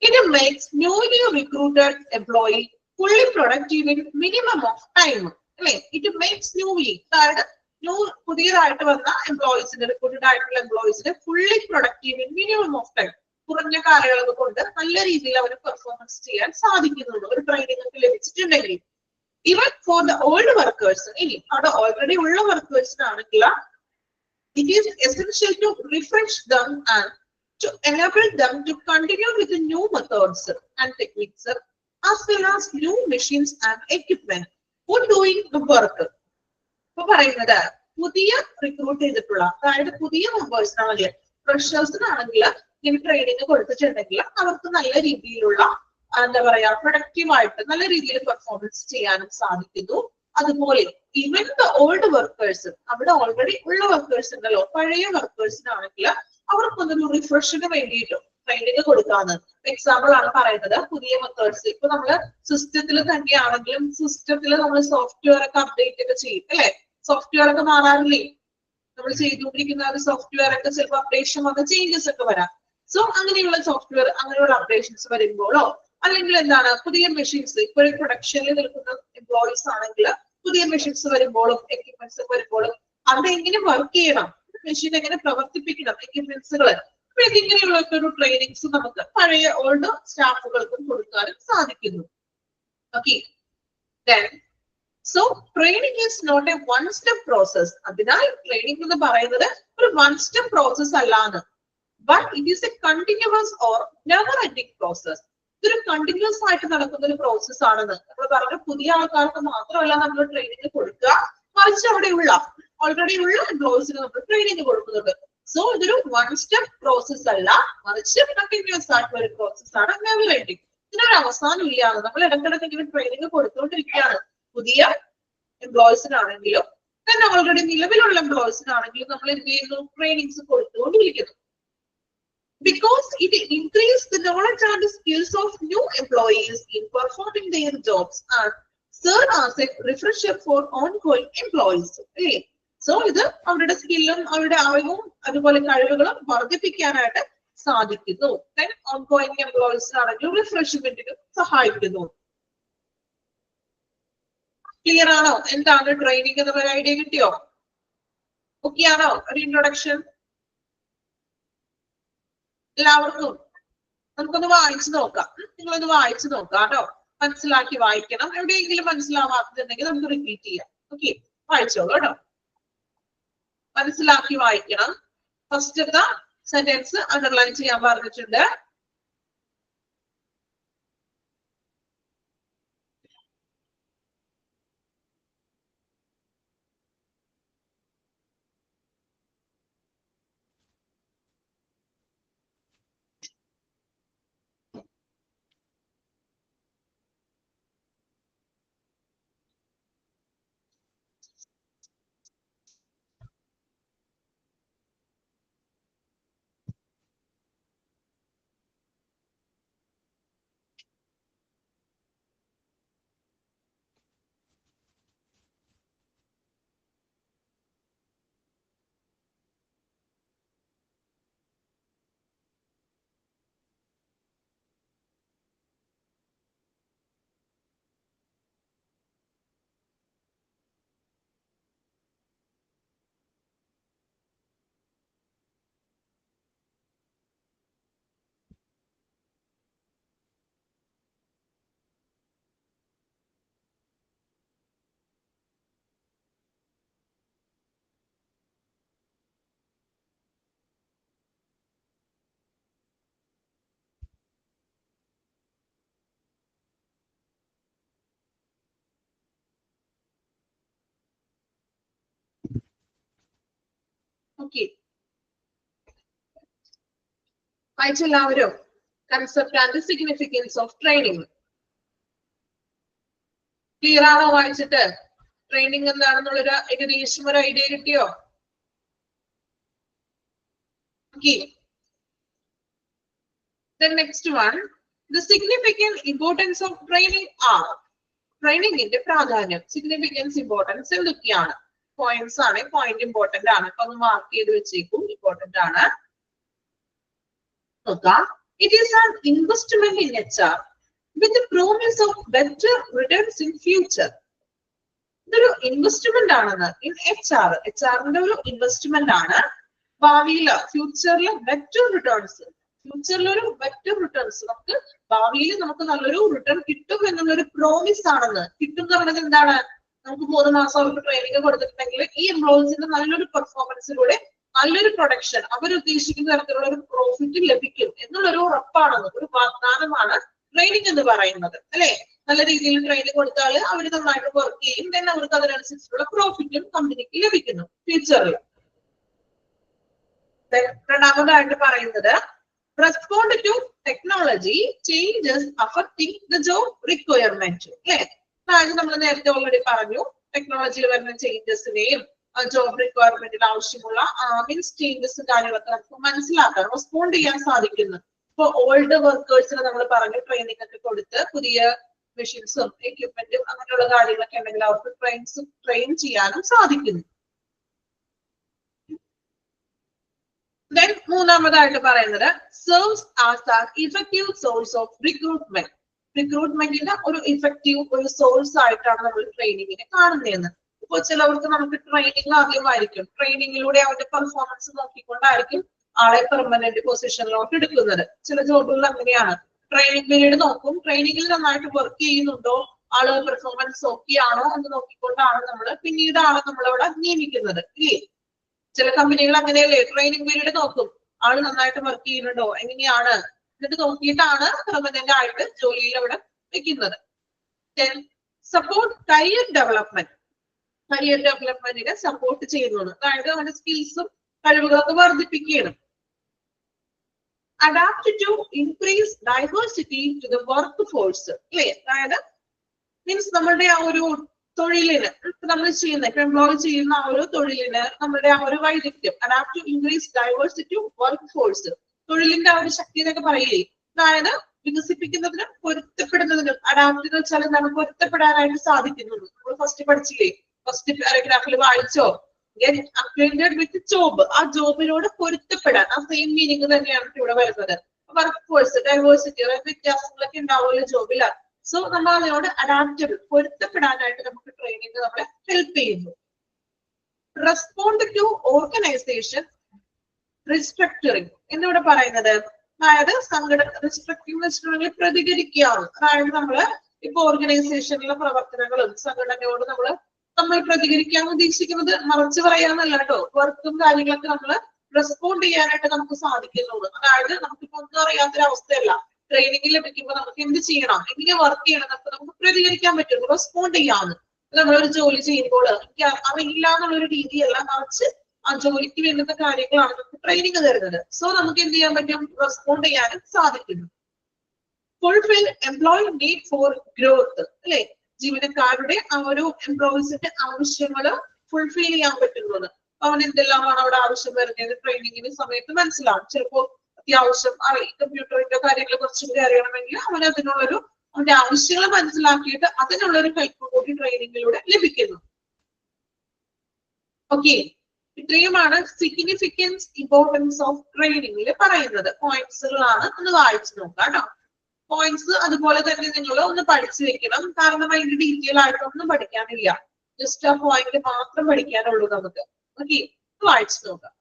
it makes newly recruited employee fully productive in minimum of time. അല്ലെ? It makes newly, അതായത് പുതിയതായിട്ട് വന്ന എംപ്ലോയീസിന്, റിക്രൂട്ടഡ് ആയിട്ടുള്ള എംപ്ലോയീസിന് fully productive in minimum of time, കുറഞ്ഞ കാലയളവ് കൊണ്ട് നല്ല രീതിയിൽ അവന് പെർഫോമൻസ് ചെയ്യാൻ സാധിക്കുന്നുള്ളൂ ഒരു ട്രെയിനിങ് ഒക്കെ ലഭിച്ചിട്ടുണ്ടെങ്കിൽ. Even for the old workers, ഇനി അവിടെ ഓൾറെഡി ഉള്ള വർക്കേഴ്സിനാണെങ്കിൽ it is essential to refresh them and to enable them to continue with the new methods and techniques as well as new machines and equipment for doing the work. ഇപ്പൊ പറയുന്നത് പുതിയ recruit ചെയ്തിട്ടുള്ള, അതായത് പുതിയ മെമ്പേഴ്സിനാണെങ്കിൽ ഫ്രഷേഴ്സിനാണെങ്കിൽ ഇങ്ങനെ training കൊടുത്തിട്ടുണ്ടെങ്കിൽ അവർക്ക് നല്ല രീതിയിലുള്ള എന്താ പറയാ പ്രൊഡക്റ്റീവ് ആയിട്ട് നല്ല രീതിയിൽ പെർഫോമൻസ് ചെയ്യാനും സാധിക്കുന്നു. അതുപോലെ ഈവൻ ദ ഓൾഡ് വർക്കേഴ്സ്, അവിടെ ഓൾറെഡി ഉള്ള വർക്കേഴ്സ് ഉണ്ടല്ലോ, പഴയ വർക്കേഴ്സിനാണെങ്കിൽ അവർക്കൊന്നൊരു റിഫ്രഷിന് വേണ്ടിയിട്ട് ട്രെയിനിങ് കൊടുക്കാന്ന്. എക്സാമ്പിൾ ആണ് പറയുന്നത്. പുതിയ മെത്തേഡ്സ് ഇപ്പൊ നമ്മള് സിസ്റ്റത്തിൽ തന്നെയാണെങ്കിലും സിസ്റ്റത്തിൽ നമ്മൾ സോഫ്റ്റ്വെയർ ഒക്കെ അപ്ഡേറ്റ് ഒക്കെ ചെയ്യും അല്ലെ, സോഫ്റ്റ്വെയർ ഒക്കെ മാറാറില്ലേ, നമ്മൾ ചെയ്തുകൊണ്ടിരിക്കുന്ന ഒരു സോഫ്റ്റ്വെയർ ഒക്കെ ചിലപ്പോൾ അപ്ഡേഷൻ വന്ന ചേഞ്ചസ് ഒക്കെ വരാം. സോ അങ്ങനെയുള്ള സോഫ്റ്റ്വെയർ അങ്ങനെയുള്ള അപ്ഡേഷൻസ് വരുമ്പോഴോ അല്ലെങ്കിൽ എന്താണ് പുതിയ മെഷീൻസ് ഇപ്പോഴും പ്രൊഡക്ഷനിൽ നിൽക്കുന്ന എംപ്ലോയീസ് ആണെങ്കിൽ പുതിയ മെഷീൻസ് വരുമ്പോഴും എക്യുപ്മെന്റ്സ് ഒക്കെ വരുമ്പോഴും അവിടെ എങ്ങനെ വർക്ക് ചെയ്യണം, മെഷീൻ എങ്ങനെ പ്രവർത്തിപ്പിക്കണം, എക്യുപ്മെന്റ്സുകൾ, അപ്പൊ ഇതിങ്ങനെയുള്ള ഒരു ട്രെയിനിങ്സ് നമുക്ക് പഴയ ഓൾഡ് സ്റ്റാഫുകൾക്കും കൊടുക്കാനും സാധിക്കുന്നു. Okay, so training is not a one step process. അതിനാൽ ട്രെയിനിങ് എന്ന് പറയുന്നത് ഒരു വൺ സ്റ്റെപ്പ് പ്രോസസ് അല്ലാന്ന്, but it is a continuous or never ending process. ഇതൊരു കണ്ടിന്യൂസ് ആയിട്ട് നടക്കുന്ന ഒരു പ്രോസസ് ആണെന്ന് നമ്മൾ പറഞ്ഞ പുതിയ ആൾക്കാർക്ക് മാത്രമല്ല നമ്മൾ ട്രെയിനിങ് കൊടുക്കുക, മറിച്ച് അവിടെയുള്ള ഓൾറെഡി ഉള്ള എംപ്ലോയീസിന് നമ്മൾ ട്രെയിനിങ് കൊടുക്കുന്നുണ്ട്. സോ ഇതൊരു വൺ സ്റ്റെപ്പ് പ്രോസസ് അല്ല, മറിച്ച് കണ്ടിന്യൂസ് ആയിട്ടുള്ള ഒരു പ്രോസസ് ആണ്, നെവർ എൻഡിങ്. ഇതിനൊരു അവസാനം ഇല്ലാതെ നമ്മൾ ഇടയ്ക്കിടയ്ക്ക് ഇങ്ങനെ ട്രെയിനിങ് കൊടുത്തുകൊണ്ടിരിക്കുകയാണ്. പുതിയ എംപ്ലോയീസിനാണെങ്കിലും തന്നെ ഓൾറെഡി നിലവിലുള്ള എംപ്ലോയീസിനാണെങ്കിലും നമ്മൾ എന്ത് ചെയ്യുന്നു, trainings കൊടുത്തുകൊണ്ടിരിക്കുന്നു. Because it increases the knowledge and the skills of new employees in performing their jobs and serve as a refresher for ongoing employees. Okay. So ഇത് അവരുടെ സ്കില്ലും അവരുടെ അറിവും അതുപോലെ കഴിവുകളും വർദ്ധിപ്പിക്കാനായിട്ട് സാധിക്കുന്നു. Then ongoing employees ആണെങ്കിലും റിഫ്രഷ്മെന്റിനും സഹായിക്കുന്നു. ക്ലിയർ ആണോ? എന്താണ് ട്രെയിനിങ് എന്നുള്ള ഐഡിയ കിട്ടിയോ? ഓക്കെ ആണോ? ഒരു ഇൻട്രൊഡക്ഷൻ എല്ലാവർക്കും നമുക്കൊന്ന് വായിച്ചു നോക്കാം. നിങ്ങളൊന്ന് വായിച്ചു നോക്കാം കേട്ടോ, മനസ്സിലാക്കി വായിക്കണം. എവിടെയെങ്കിലും മനസ്സിലാവാത്തതുണ്ടെങ്കിൽ നമുക്ക് റിപ്പീറ്റ് ചെയ്യാം. ഓക്കെ, വായിച്ചോളൂ കേട്ടോ, മനസ്സിലാക്കി വായിക്കണം. ഫസ്റ്റത്തെ സെന്റൻസ് അണ്ടർലൈൻ ചെയ്യാൻ പറഞ്ഞിട്ടുണ്ട്. ഓക്കെ, വായിച്ചെല്ലാവരും. Concept and significance of training clear ആണോ? വായിച്ചിട്ട് ട്രെയിനിങ് എന്താണെന്നുള്ളൊരു ഏകദേശം ഒരു ഐഡിയ കിട്ടിയോ? Okay, the next one, the significant importance of training are. ട്രെയിനിങ്ങിന്റെ പ്രാധാന്യം, സിഗ്നിഫിക്കൻസ്, ഇമ്പോർട്ടൻസ് എന്തൊക്കെയാണ്? പോയിന്റ്സ് ആണ്, പോയിന്റ് ഇമ്പോർട്ടന്റ് ആണ്. അപ്പൊ ഒന്ന് മാർക്ക് ചെയ്ത് വെച്ചേക്കും, ഇമ്പോർട്ടന്റ് ആണ്. നോക്കാം. It is an investment in HR with the promise of better returns in future. ഇതൊരു ഇൻവെസ്റ്റ്മെന്റ് ആണെന്ന് ഇൻ HR-ന്റെ ഒരു ഇൻവെസ്റ്റ്മെന്റ് ആണ്. ഭാവിയിൽ ഫ്യൂച്ചറിൽ ബെറ്റർ റിട്ടേൺസ്, ഫ്യൂച്ചറിൽ ഒരു ബെറ്റർ റിട്ടേൺസ്, നമുക്ക് ഭാവിയിൽ നമുക്ക് നല്ലൊരു റിട്ടേൺ കിട്ടും എന്നുള്ളൊരു പ്രോമിസ് ആണെന്ന്. കിട്ടും എന്ന് പറയുന്നത് എന്താണ്? നമുക്ക് 3 മാസം അവർക്ക് ട്രെയിനിങ് കൊടുത്തിട്ടുണ്ടെങ്കിൽ ഈ എംപ്ലോയീസിന്റെ നല്ലൊരു പെർഫോമൻസിലൂടെ നല്ലൊരു പ്രൊഡക്ഷൻ, അവരുദ്ദേശിക്കുന്ന തരത്തിലുള്ള ഒരു പ്രോഫിറ്റ് ലഭിക്കും എന്നുള്ളൊരു ഉറപ്പാണെന്ന്, ഒരു വാഗ്ദാനമാണ് ട്രെയിനിങ് എന്ന് പറയുന്നത് അല്ലെ. നല്ല രീതിയിൽ ട്രെയിനിങ് കൊടുത്താൽ അവർ നന്നായിട്ട് വർക്ക് ചെയ്യും, then അവർക്ക് അതിനനുസരിച്ചുള്ള പ്രോഫിറ്റും കമ്പനിക്ക് ലഭിക്കുന്നു ഫ്യൂച്ചറിൽ. രണ്ടാമതായിട്ട് പറയുന്നത് respond to technology changes affecting the job requirement അല്ലെ. അതായത് നമ്മൾ നേരത്തെ ഓൾറെഡി പറഞ്ഞു ടെക്നോളജിയിൽ വരുന്ന ചേഞ്ചസിനെയും ജോബ് റിക്വയർമെന്റിൽ ആവശ്യമുള്ള മീൻസ് ചേഞ്ചസ് കാര്യങ്ങളൊക്കെ നമുക്ക് മനസ്സിലാക്കാൻ റെസ്പോണ്ട് ചെയ്യാൻ സാധിക്കുന്നു. ഇപ്പൊ ഓൾഡ് വർക്കേഴ്സിന് നമ്മൾ പറഞ്ഞു ട്രെയിനിങ് ഒക്കെ കൊടുത്ത് പുതിയ മെഷീൻസും എക്യുപ്മെന്റും അങ്ങനെയുള്ള കാര്യങ്ങളൊക്കെ ഉണ്ടെങ്കിൽ അവർക്ക് ട്രെയിൻ ചെയ്യാനും സാധിക്കുന്നു. ദെൻ മൂന്നാമതായിട്ട് പറയുന്നത് serves as an effective source of recruitment. റിക്രൂട്ട്മെന്റിന്റെ ഒരു ഇഫക്റ്റീവ് ഒരു സോഴ്സ് ആയിട്ടാണ് നമ്മൾ ട്രെയിനിങ്ങിനെ കാണുന്നതെന്ന്. ഇപ്പോൾ ചിലവർക്ക് നമുക്ക് ട്രെയിനിങ് ആദ്യമായിരിക്കും, ട്രെയിനിങ്ങിലൂടെ അവരുടെ പെർഫോമൻസ് നോക്കിക്കൊണ്ടായിരിക്കും ആളെ പെർമനന്റ് പൊസിഷനിലോട്ട് എടുക്കുന്നത്. ചില ജോബുകൾ അങ്ങനെയാണ്, ട്രെയിനിങ് പീരീഡ് നോക്കും, ട്രെയിനിങ്ങിൽ നന്നായിട്ട് വർക്ക് ചെയ്യുന്നുണ്ടോ, ആള് പെർഫോമൻസ് ഓക്കെ ആണോ എന്ന് നോക്കിക്കൊണ്ടാണ് നമ്മൾ പിന്നീട് ആളെ നമ്മളവിടെ നിയമിക്കുന്നത് ഇല്ലേ. ചില കമ്പനികൾ അങ്ങനെയല്ലേ, ട്രെയിനിങ് പീരീഡ് നോക്കും, ആള് നന്നായിട്ട് വർക്ക് ചെയ്യുന്നുണ്ടോ എങ്ങനെയാണ്, എന്നിട്ട് നോക്കിയിട്ടാണ് പെർമനന്റ് ആയിട്ട് ജോലിയിൽ അവിടെ വെക്കുന്നത്. Support career development. കരിയർ ഡെവലപ്മെന്റിനെ സപ്പോർട്ട് ചെയ്യുന്നത്, അതായത് അവന്റെ സ്കിൽസും കഴിവുകളൊക്കെ വർദ്ധിപ്പിക്കുകയാണ്. Adapt to increase diversity to the work force അല്ലേ. അതായത് മീൻസ് നമ്മളുടെ ആ ഒരു തൊഴിലിന് നമ്മൾ ചെയ്യുന്ന എംപ്ലോയ് ചെയ്യുന്ന ആ ഒരു തൊഴിലിന് നമ്മുടെ ആ ഒരു വൈദഗ്ധ്യം, adapt to increase diversity work force, തൊഴിലിന്റെ ആ ഒരു ശക്തി എന്നൊക്കെ പറയില്ലേ. അതായത് വികസിപ്പിക്കുന്നതിനും പൊരുത്തപ്പെടുന്നതിനും, അഡാപ്റ്റ് എന്ന് വെച്ചാൽ നമുക്ക് പൊരുത്തപ്പെടാനായിട്ട് സാധിക്കുന്നുള്ളൂ. നമ്മൾ ഫസ്റ്റ് പഠിച്ചില്ലേ, ഫസ്റ്റ് പാരഗ്രാഫിൽ വായിച്ചോ, ഗെറ്റ് അക്വൈന്റഡ് വിത്ത് ജോബ്, ആ ജോബിനോട് പൊരുത്തപ്പെടാൻ, ആ സെയിം മീനിങ് തന്നെയാണ് ഇവിടെ വരുന്നത്. വർക്ക് ഫോഴ്സ് ഡൈവേഴ്സിറ്റി വ്യത്യാസങ്ങളൊക്കെ ഉണ്ടാവുമല്ലോ ജോബില്. സോ നമ്മൾ അതിനോട് അഡാപ്റ്റബിൾ പൊരുത്തപ്പെടാനായിട്ട് നമുക്ക് ട്രെയിനിങ് നമ്മളെ ഹെൽപ്പ് ചെയ്യുന്നു. റെസ്പോണ്ട് ടു ഓർഗനൈസേഷൻ റിസ്ട്രക്ചറിങ് എന്നിവിടെ പറയുന്നത്, അതായത് റിസ്ട്രക്ചറിംഗ് പ്രതികരിക്കുകയാണ്. അതായത് നമ്മള് ഇപ്പൊ ഓർഗനൈസേഷനിലെ പ്രവർത്തനങ്ങളും സംഘടനയോട് നമ്മൾ പ്രതികരിക്കാൻ ഉദ്ദേശിക്കുന്നത് മറിച്ച് പറയാന്നല്ല കേട്ടോ. വർക്കും കാര്യങ്ങളൊക്കെ നമ്മൾ റെസ്പോണ്ട് ചെയ്യാനായിട്ട് നമുക്ക് സാധിക്കുന്നുള്ളൂ. അതായത് നമുക്കിപ്പോ ഒന്നും അറിയാത്തൊരവസ്ഥയല്ല, ട്രെയിനിങ് ലഭിക്കുമ്പോൾ നമുക്ക് എന്ത് ചെയ്യണം, എങ്ങനെ വർക്ക് ചെയ്യണം എന്നൊക്കെ നമുക്ക് പ്രതികരിക്കാൻ പറ്റും, റെസ്പോണ്ട് ചെയ്യാന്ന്. നമ്മളൊരു ജോലി ചെയ്യുമ്പോൾ എനിക്ക് അറിയില്ല എന്നുള്ളൊരു രീതിയല്ല, മറിച്ച് ആ ജോലിക്ക് വേണ്ടുന്ന കാര്യങ്ങളാണ് നമുക്ക് ട്രെയിനിങ് തരുന്നത്. സോ നമുക്ക് എന്ത് ചെയ്യാൻ പറ്റും, റെസ്പോണ്ട് ചെയ്യാനും സാധിക്കുന്നു. Fulfil employee need for growth അല്ലെ. ജീവനക്കാരുടെ ആ ഒരു എംപ്ലോയീസിന്റെ ആവശ്യങ്ങൾ ഫുൾഫിൽ ചെയ്യാൻ പറ്റുന്നത്. അവൻ എന്തെല്ലാമാണ് അവിടെ ആവശ്യം വരുന്നത് ട്രെയിനിങ്ങിന് സമയത്ത് മനസ്സിലാവും. ചിലപ്പോൾ അത്യാവശ്യം കമ്പ്യൂട്ടറിന്റെ കാര്യങ്ങൾ കുറച്ചുകൂടി അറിയണമെങ്കിൽ അവൻ അവന്റെ ആവശ്യങ്ങൾ മനസ്സിലാക്കിയിട്ട് അതിനുള്ളൊരു ഹെൽപ്പ് കൂടി ട്രെയിനിങ്ങിലൂടെ ലഭിക്കുന്നു. ഓക്കെ, ഇത്രയുമാണ് സിഗ്നിഫിക്കൻസ് ഇമ്പോർട്ടൻസ് ഓഫ് ട്രെയിനിങ്ങിൽ പറയുന്നത്. പോയിന്റ്സുകളാണ്, ഒന്ന് വായിച്ചു നോക്കാം കേട്ടോ. പോയിന്റ്സ് അതുപോലെ തന്നെ നിങ്ങൾ ഒന്ന് പഠിച്ചു വെക്കണം, കാരണം അതിന്റെ ഡീറ്റെയിൽ ആയിട്ടൊന്നും പഠിക്കാനില്ല, ജസ്റ്റ് ആ പോയിന്റ് മാത്രം പഠിക്കാനുള്ളൂ നമുക്ക്. ഓക്കെ, വായിച്ചു നോക്കാം.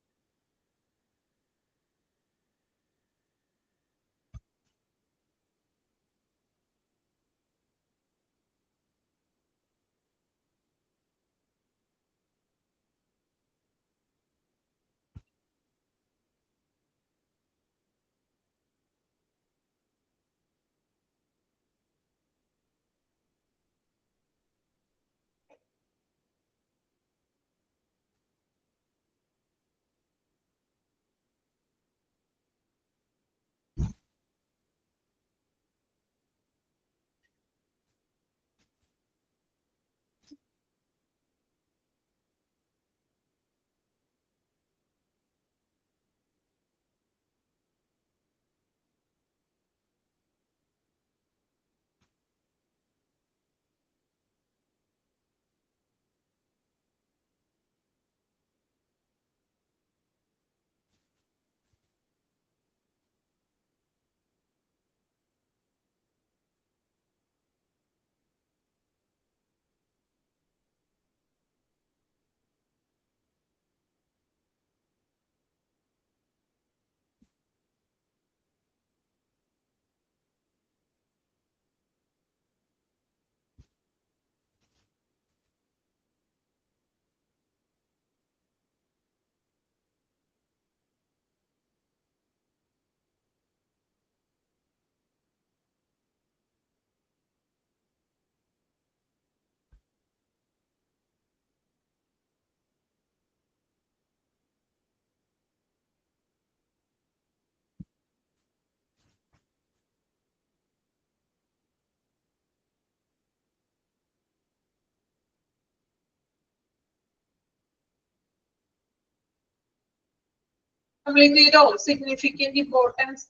കംപ്ലീറ്റ് ചെയ്തോ? Significant importance.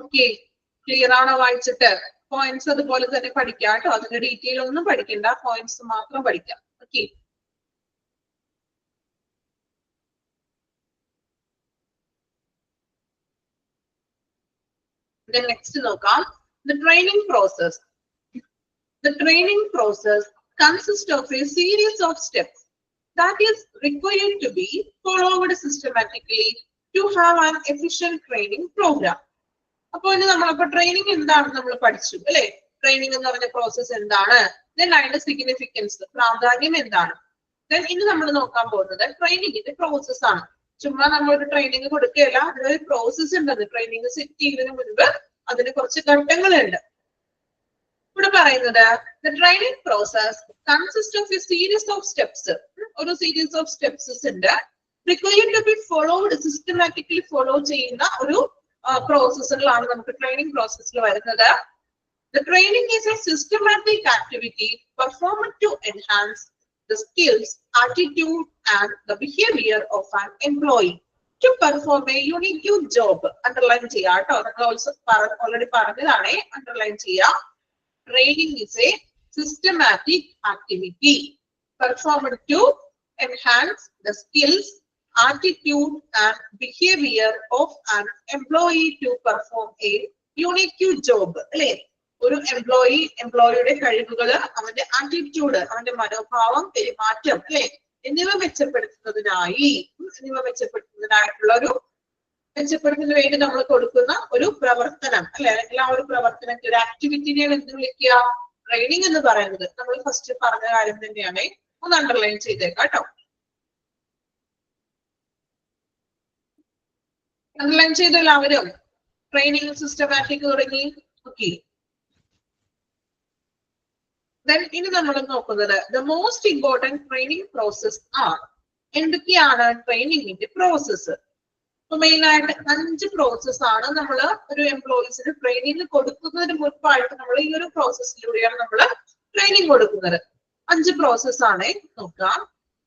ഓക്കെ, ക്ലിയർ ആണോ? വായിച്ചിട്ട് പോയിന്റ്സ് അതുപോലെ തന്നെ പഠിക്കാം കേട്ടോ. അതിന്റെ ഡീറ്റെയിൽ ഒന്നും പഠിക്കണ്ട, പോയിന്റ്സ് മാത്രം പഠിക്കാം. ഓക്കെ, നെക്സ്റ്റ് നോക്കാം. The training process. The training process consists of a series of steps that is required to be followed systematically to have an efficient training program. അപ്പോൾ ഇനി നമ്മളിപ്പോ ട്രെയിനിങ് എന്താണെന്ന് നമ്മൾ പഠിച്ചു അല്ലെ? ട്രെയിനിങ് എന്ന് പറഞ്ഞ പ്രോസസ് എന്താണ്, ദെൻ അതിന്റെ സിഗ്നിഫിക്കൻസ്, പ്രാധാന്യം എന്താണ്. ദെൻ ഇനി നമ്മൾ നോക്കാൻ പോകുന്നത് ട്രെയിനിങ്ങിന്റെ പ്രോസസ് ആണ്. ചുമ്മാ നമ്മളൊരു ട്രെയിനിങ് കൊടുക്കുകയല്ല, അതിനൊരു പ്രോസസ് ഉണ്ടെന്ന്. ട്രെയിനിങ് സെറ്റ് ചെയ്യുന്നതിന് മുൻപ് അതിന് കുറച്ച് ഘട്ടങ്ങളുണ്ട്. ഇവിടെ പറയുന്നത് the training process consists of a series of steps. ഒരു സീരീസ് ഓഫ് സ്റ്റെപ്സ് ഉണ്ട്, required to be followed, systematically follow ചെയ്യുന്ന ഒരു പ്രോസസ്സുകളാണ് നമുക്ക് ട്രെയിനിങ് പ്രോസസ്സിൽ വരുന്നത്. The training is a systematic activity performed to enhance the skills, attitude and the behavior of an employee to perform a unique job. Underline ചെയ്യാം കേട്ടോ, നമ്മൾ already പറഞ്ഞതാണ്, underline ചെയ്യാം. Training is a systematic activity performed to enhance the skills, attitude and behavior of an employee to perform a unique job. അല്ലേ? ഒരു എംപ്ലോയിയുടെ കഴിവുകൾ, അവന്റെ attitude, അവന്റെ മനോഭാവം, പെരുമാറ്റം അല്ലെ, എന്നിവ മെച്ചപ്പെടുത്തുന്നതിനായിട്ടുള്ള ഒരു മെച്ചപ്പെടുത്തുന്നതിന് വേണ്ടി നമ്മൾ കൊടുക്കുന്ന ഒരു പ്രവർത്തനം അല്ലെ, അല്ലെങ്കിൽ ആ ഒരു പ്രവർത്തനത്തെ, ഒരു ആക്ടിവിറ്റിനെ എന്ത് വിളിക്കുക? ട്രെയിനിങ് എന്ന് പറയുന്നത്. നമ്മൾ ഫസ്റ്റ് പറഞ്ഞ കാര്യം തന്നെയാണ്, ഒന്ന് അണ്ടർലൈൻ ചെയ്തേക്കാം കേട്ടോ. അണ്ടർലൈൻ ചെയ്ത എല്ലാവരും ട്രെയിനിങ് സിസ്റ്റമാറ്റിക് തുടങ്ങി. ഓക്കെ, ഇനി നമ്മൾ നോക്കുന്നത് the most important training process ആണ്. എന്തൊക്കെയാണ് ട്രെയിനിങ്ങിന്റെ പ്രോസസ്സ്? മെയിൻ ആയിട്ട് 5 പ്രോസസ് ആണ് നമ്മൾ ഒരു എംപ്ലോയീസിന് ട്രെയിനിങ് കൊടുക്കുന്നതിന് മുൻപായിട്ട് നമ്മൾ ഈ ഒരു പ്രോസസ്സിലൂടെയാണ് നമ്മൾ ട്രെയിനിങ് കൊടുക്കുന്നത്. 5 പ്രോസസ് ആണ്. നോക്കാം.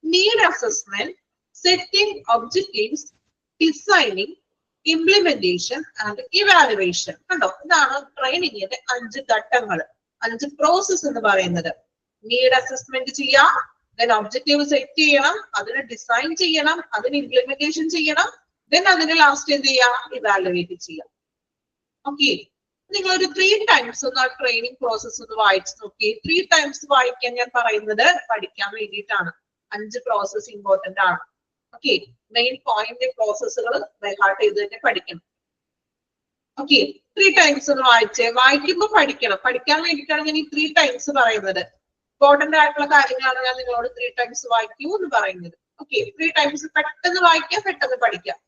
Need assessment, setting objectives, designing, implementation and evaluation. കണ്ടോ, ഇതാണ് ട്രെയിനിങ്ങിന്റെ 5 ഘട്ടങ്ങൾ, 5 പ്രോസസ് എന്ന് പറയുന്നത്. നീഡ് അസസ്മെന്റ് ചെയ്യാം, ദെൻ ഒബ്ജക്റ്റീവ് സെറ്റ് ചെയ്യണം, അതിന് ഡിസൈൻ ചെയ്യണം, അതിന് ഇംപ്ലിമെന്റേഷൻ ചെയ്യണം, ദെൻ അതിന് ലാസ്റ്റ് എന്ത് ചെയ്യാം? ഇവാലുവേറ്റ് ചെയ്യാം. ഓക്കെ, നിങ്ങൾ ഒരു 3 ടൈംസ് ഒന്ന് ആ ട്രെയിനിങ് പ്രോസസ് ഒന്ന് വായിച്ചു നോക്കി. 3 ടൈംസ് വായിക്കാൻ ഞാൻ പറയുന്നത് പഠിക്കാൻ വേണ്ടിയിട്ടാണ്. 5 പ്രോസസ് ഇമ്പോർട്ടന്റ് ആണ്. ഓക്കെ, മെയിൻ പോയിന്റ് പ്രോസസ്സുകൾ ബൈഹാർട്ട് ചെയ്ത് തന്നെ പഠിക്കണം. ഓക്കെ, 3 ടൈംസ് ഒന്ന് വായിക്കുമ്പോൾ പഠിക്കണം. പഠിക്കാൻ വേണ്ടിയിട്ടാണ് ഞാൻ ഈ 3 ടൈംസ് പറയുന്നത്. ഇമ്പോർട്ടന്റ് ആയിട്ടുള്ള കാര്യങ്ങളാണ് ഞാൻ നിങ്ങളോട് 3 ടൈംസ് വായിക്കൂ എന്ന് പറയുന്നത്. ഓക്കെ, 3 ടൈംസ് പെട്ടെന്ന് വായിക്കാം, പെട്ടെന്ന് പഠിക്കാം.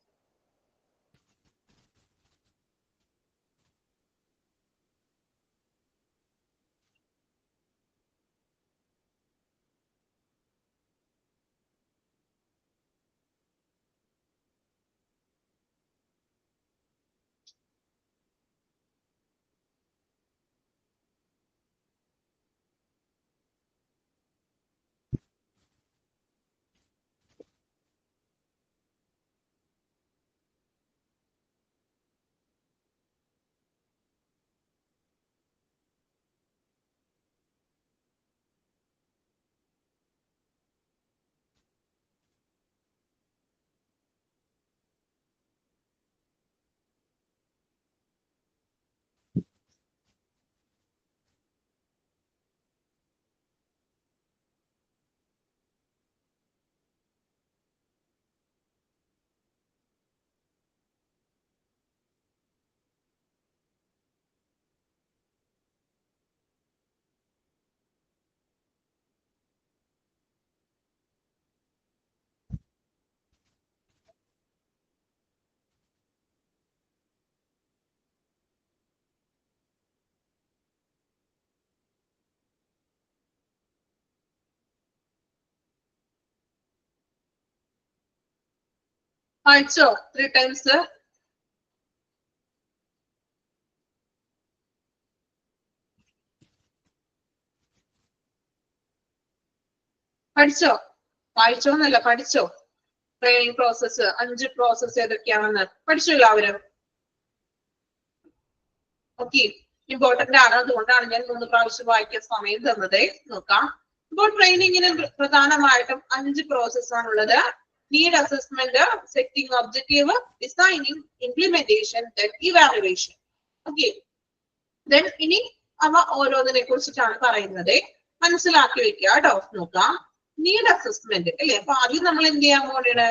വായിച്ചോ 3 ടൈംസ്? പഠിച്ചോ? വായിച്ചോന്നല്ല, പഠിച്ചോ? ട്രെയിനിങ് പ്രോസസ്സ്, 5 പ്രോസസ്സ് ഏതൊക്കെയാണെന്ന് പഠിച്ചു എല്ലാവരും? ഓക്കെ, ഇമ്പോർട്ടന്റ് ആണ്, അതുകൊണ്ടാണ് ഞാൻ 3 പ്രാവശ്യം വായിക്കാൻ സമയം തന്നത്. നോക്കാം. ഇപ്പോൾ ട്രെയിനിങ്ങിന് പ്രധാനമായിട്ടും 5 പ്രോസസ് ആണുള്ളത്. Need assessment, setting objective, designing, implementation, then evaluation. Okay, then ഇനി അവ ഓരോന്നിനെ കുറിച്ചിട്ടാണ് പറയുന്നത്. മനസ്സിലാക്കി വെക്കുക കേട്ടോ. നോക്കാം. നീഡ് അസസ്മെന്റ് അല്ലേ? അപ്പൊ ആദ്യം നമ്മൾ എന്ത് ചെയ്യാൻ പോണേണ്?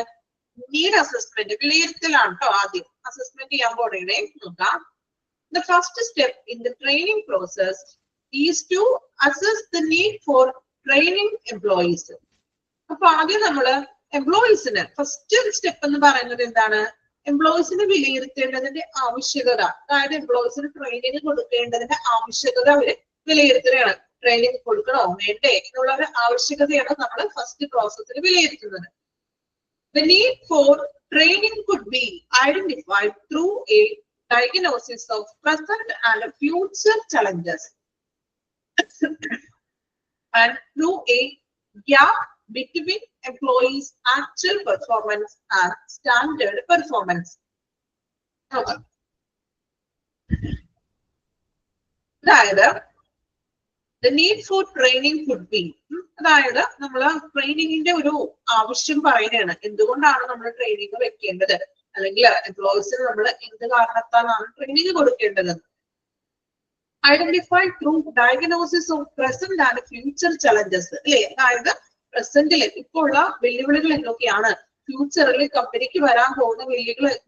നീഡ് അസസ്മെന്റ്, വിലയിരുത്തലാണ് കേട്ടോ. ആദ്യം അസസ്മെന്റ് ചെയ്യാൻ പോണേണേ. നോക്കാം. The first step in the training process is to assess the need for training employees. അപ്പൊ ആദ്യം നമ്മള് എംപ്ലോയീസിന് ഫസ്റ്റ് സ്റ്റെപ്പ് എന്ന് പറയുന്നത് എന്താണ്? എംപ്ലോയീസിന് വിലയിരുത്തേണ്ടതിന്റെ ആവശ്യകത, അതായത് എംപ്ലോയീസിന് ട്രെയിനിങ് കൊടുക്കേണ്ടതിന്റെ ആവശ്യകത അവര് വിലയിരുത്തുകയാണ്. ട്രെയിനിങ് കൊടുക്കണോ വേണ്ടേ എന്നുള്ള ഒരു ആവശ്യകതയാണ് നമ്മൾ ഫസ്റ്റ് പ്രോസസ്സിൽ വിലയിരുത്തുന്നത്. The need for training could be identified through a diagnosis of present and future challenges and through a gap between employees' actual performance and standard performance. അതായത് the need for training could be, അതായത് നമ്മൾ ട്രെയിനിങ്ങിന്റെ ഒരു ആവശ്യം പറയുകയാണ്. എന്തുകൊണ്ടാണ് നമ്മൾ training വെക്കേണ്ടത്, അല്ലെങ്കിൽ എംപ്ലോയീസിന് നമ്മൾ എന്ത് കാരണത്താലാണ് ട്രെയിനിങ് കൊടുക്കേണ്ടത്? Identify through diagnosis of present and future challenges അല്ലെ? അതായത് പ്രസന്റിൽ ഇപ്പോൾ ഉള്ള വെല്ലുവിളികൾ എന്തൊക്കെയാണ്, ഫ്യൂച്ചറിൽ കമ്പനിക്ക് വരാൻ പോകുന്ന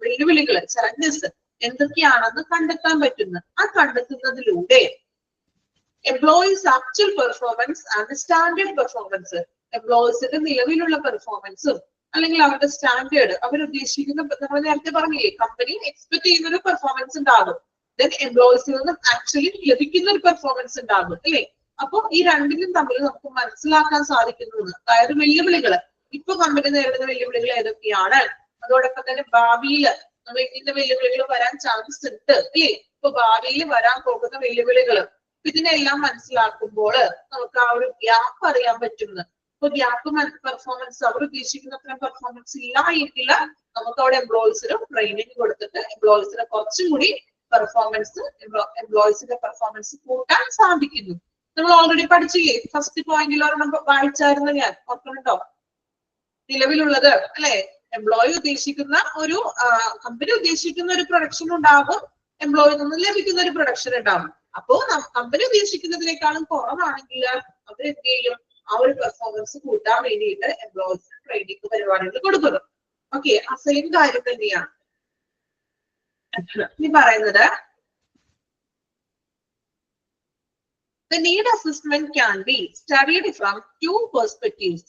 വെല്ലുവിളികൾ ചലഞ്ചസ് എന്തൊക്കെയാണെന്ന് കണ്ടെത്താൻ പറ്റുന്നത്. ആ കണ്ടെത്തുന്നതിലൂടെ employees actual performance and standard performance, എംപ്ലോയീസിന്റെ നിലവിലുള്ള പെർഫോമൻസും അല്ലെങ്കിൽ അവരുടെ സ്റ്റാൻഡേർഡ്, അവരുദ്ദേശിക്കുന്ന, നമ്മൾ നേരത്തെ പറഞ്ഞില്ലേ കമ്പനി എക്സ്പെക്ട് ചെയ്യുന്ന ഒരു പെർഫോമൻസ് ഉണ്ടാകും, ദെൻ എംപ്ലോയീസിൽ നിന്നും ആക്ച്വലി ലഭിക്കുന്ന ഒരു പെർഫോമൻസ് ഉണ്ടാകും അല്ലേ? അപ്പൊ ഈ രണ്ടിനും തമ്മിൽ നമുക്ക് മനസ്സിലാക്കാൻ സാധിക്കുന്നത്, അതായത് വെല്ലുവിളികൾ, ഇപ്പൊ കമ്പനി നേരിടുന്ന വെല്ലുവിളികൾ ഏതൊക്കെയാണ്, അതോടൊപ്പം തന്നെ ഭാവിയിൽ നമ്മൾ ഇതിന്റെ വെല്ലുവിളികൾ വരാൻ ചാൻസ് ഉണ്ട് അല്ലേ? ഇപ്പൊ ഭാവിയിൽ വരാൻ പോകുന്ന വെല്ലുവിളികൾ, ഇതിനെല്ലാം മനസ്സിലാക്കുമ്പോൾ നമുക്ക് ആ ഒരു ഗ്യാപ്പ് അറിയാൻ പറ്റുന്നത്. ഇപ്പൊ ഗ്യാപ്പ് പെർഫോമൻസ്, അവർ ഉദ്ദേശിക്കുന്ന അത്ര പെർഫോമൻസ് ഇല്ല എങ്കിൽ നമുക്ക് അവിടെ എംപ്ലോയീസിന് ട്രെയിനിങ് കൊടുത്തിട്ട് എംപ്ലോയീസിനെ കുറച്ചും കൂടി എംപ്ലോയീസിന്റെ പെർഫോമൻസ് കൂട്ടാൻ സാധിക്കുന്നു. നമ്മൾ ഓൾറെഡി പഠിച്ചില്ലേ? ഫസ്റ്റ് പോയിന്റിൽ ഒരെണ്ണം വായിച്ചായിരുന്നു ഞാൻ, ഓർക്കുന്നുണ്ടോ? നിലവിലുള്ളത് അല്ലെ? എംപ്ലോയി ഉദ്ദേശിക്കുന്ന ഒരു കമ്പനി ഉദ്ദേശിക്കുന്ന ഒരു പ്രൊഡക്ഷൻ ഉണ്ടാകും, എംപ്ലോയി നിന്ന് ലഭിക്കുന്ന ഒരു പ്രൊഡക്ഷൻ ഉണ്ടാകും. അപ്പോ കമ്പനി ഉദ്ദേശിക്കുന്നതിനേക്കാളും കുറവാണെങ്കിൽ അവർ എന്ത് ചെയ്യും? ആ ഒരു പെർഫോമൻസ് കൂട്ടാൻ വേണ്ടിയിട്ട് എംപ്ലോയീസ് ട്രെയിനിങ് പരിപാടികൾ കൊടുക്കുന്നു. ഓക്കെ, ആ സെയിം കാര്യം തന്നെയാണ് ഇനി പറയുന്നത്. The need assessment can be studied from 2 perspectives.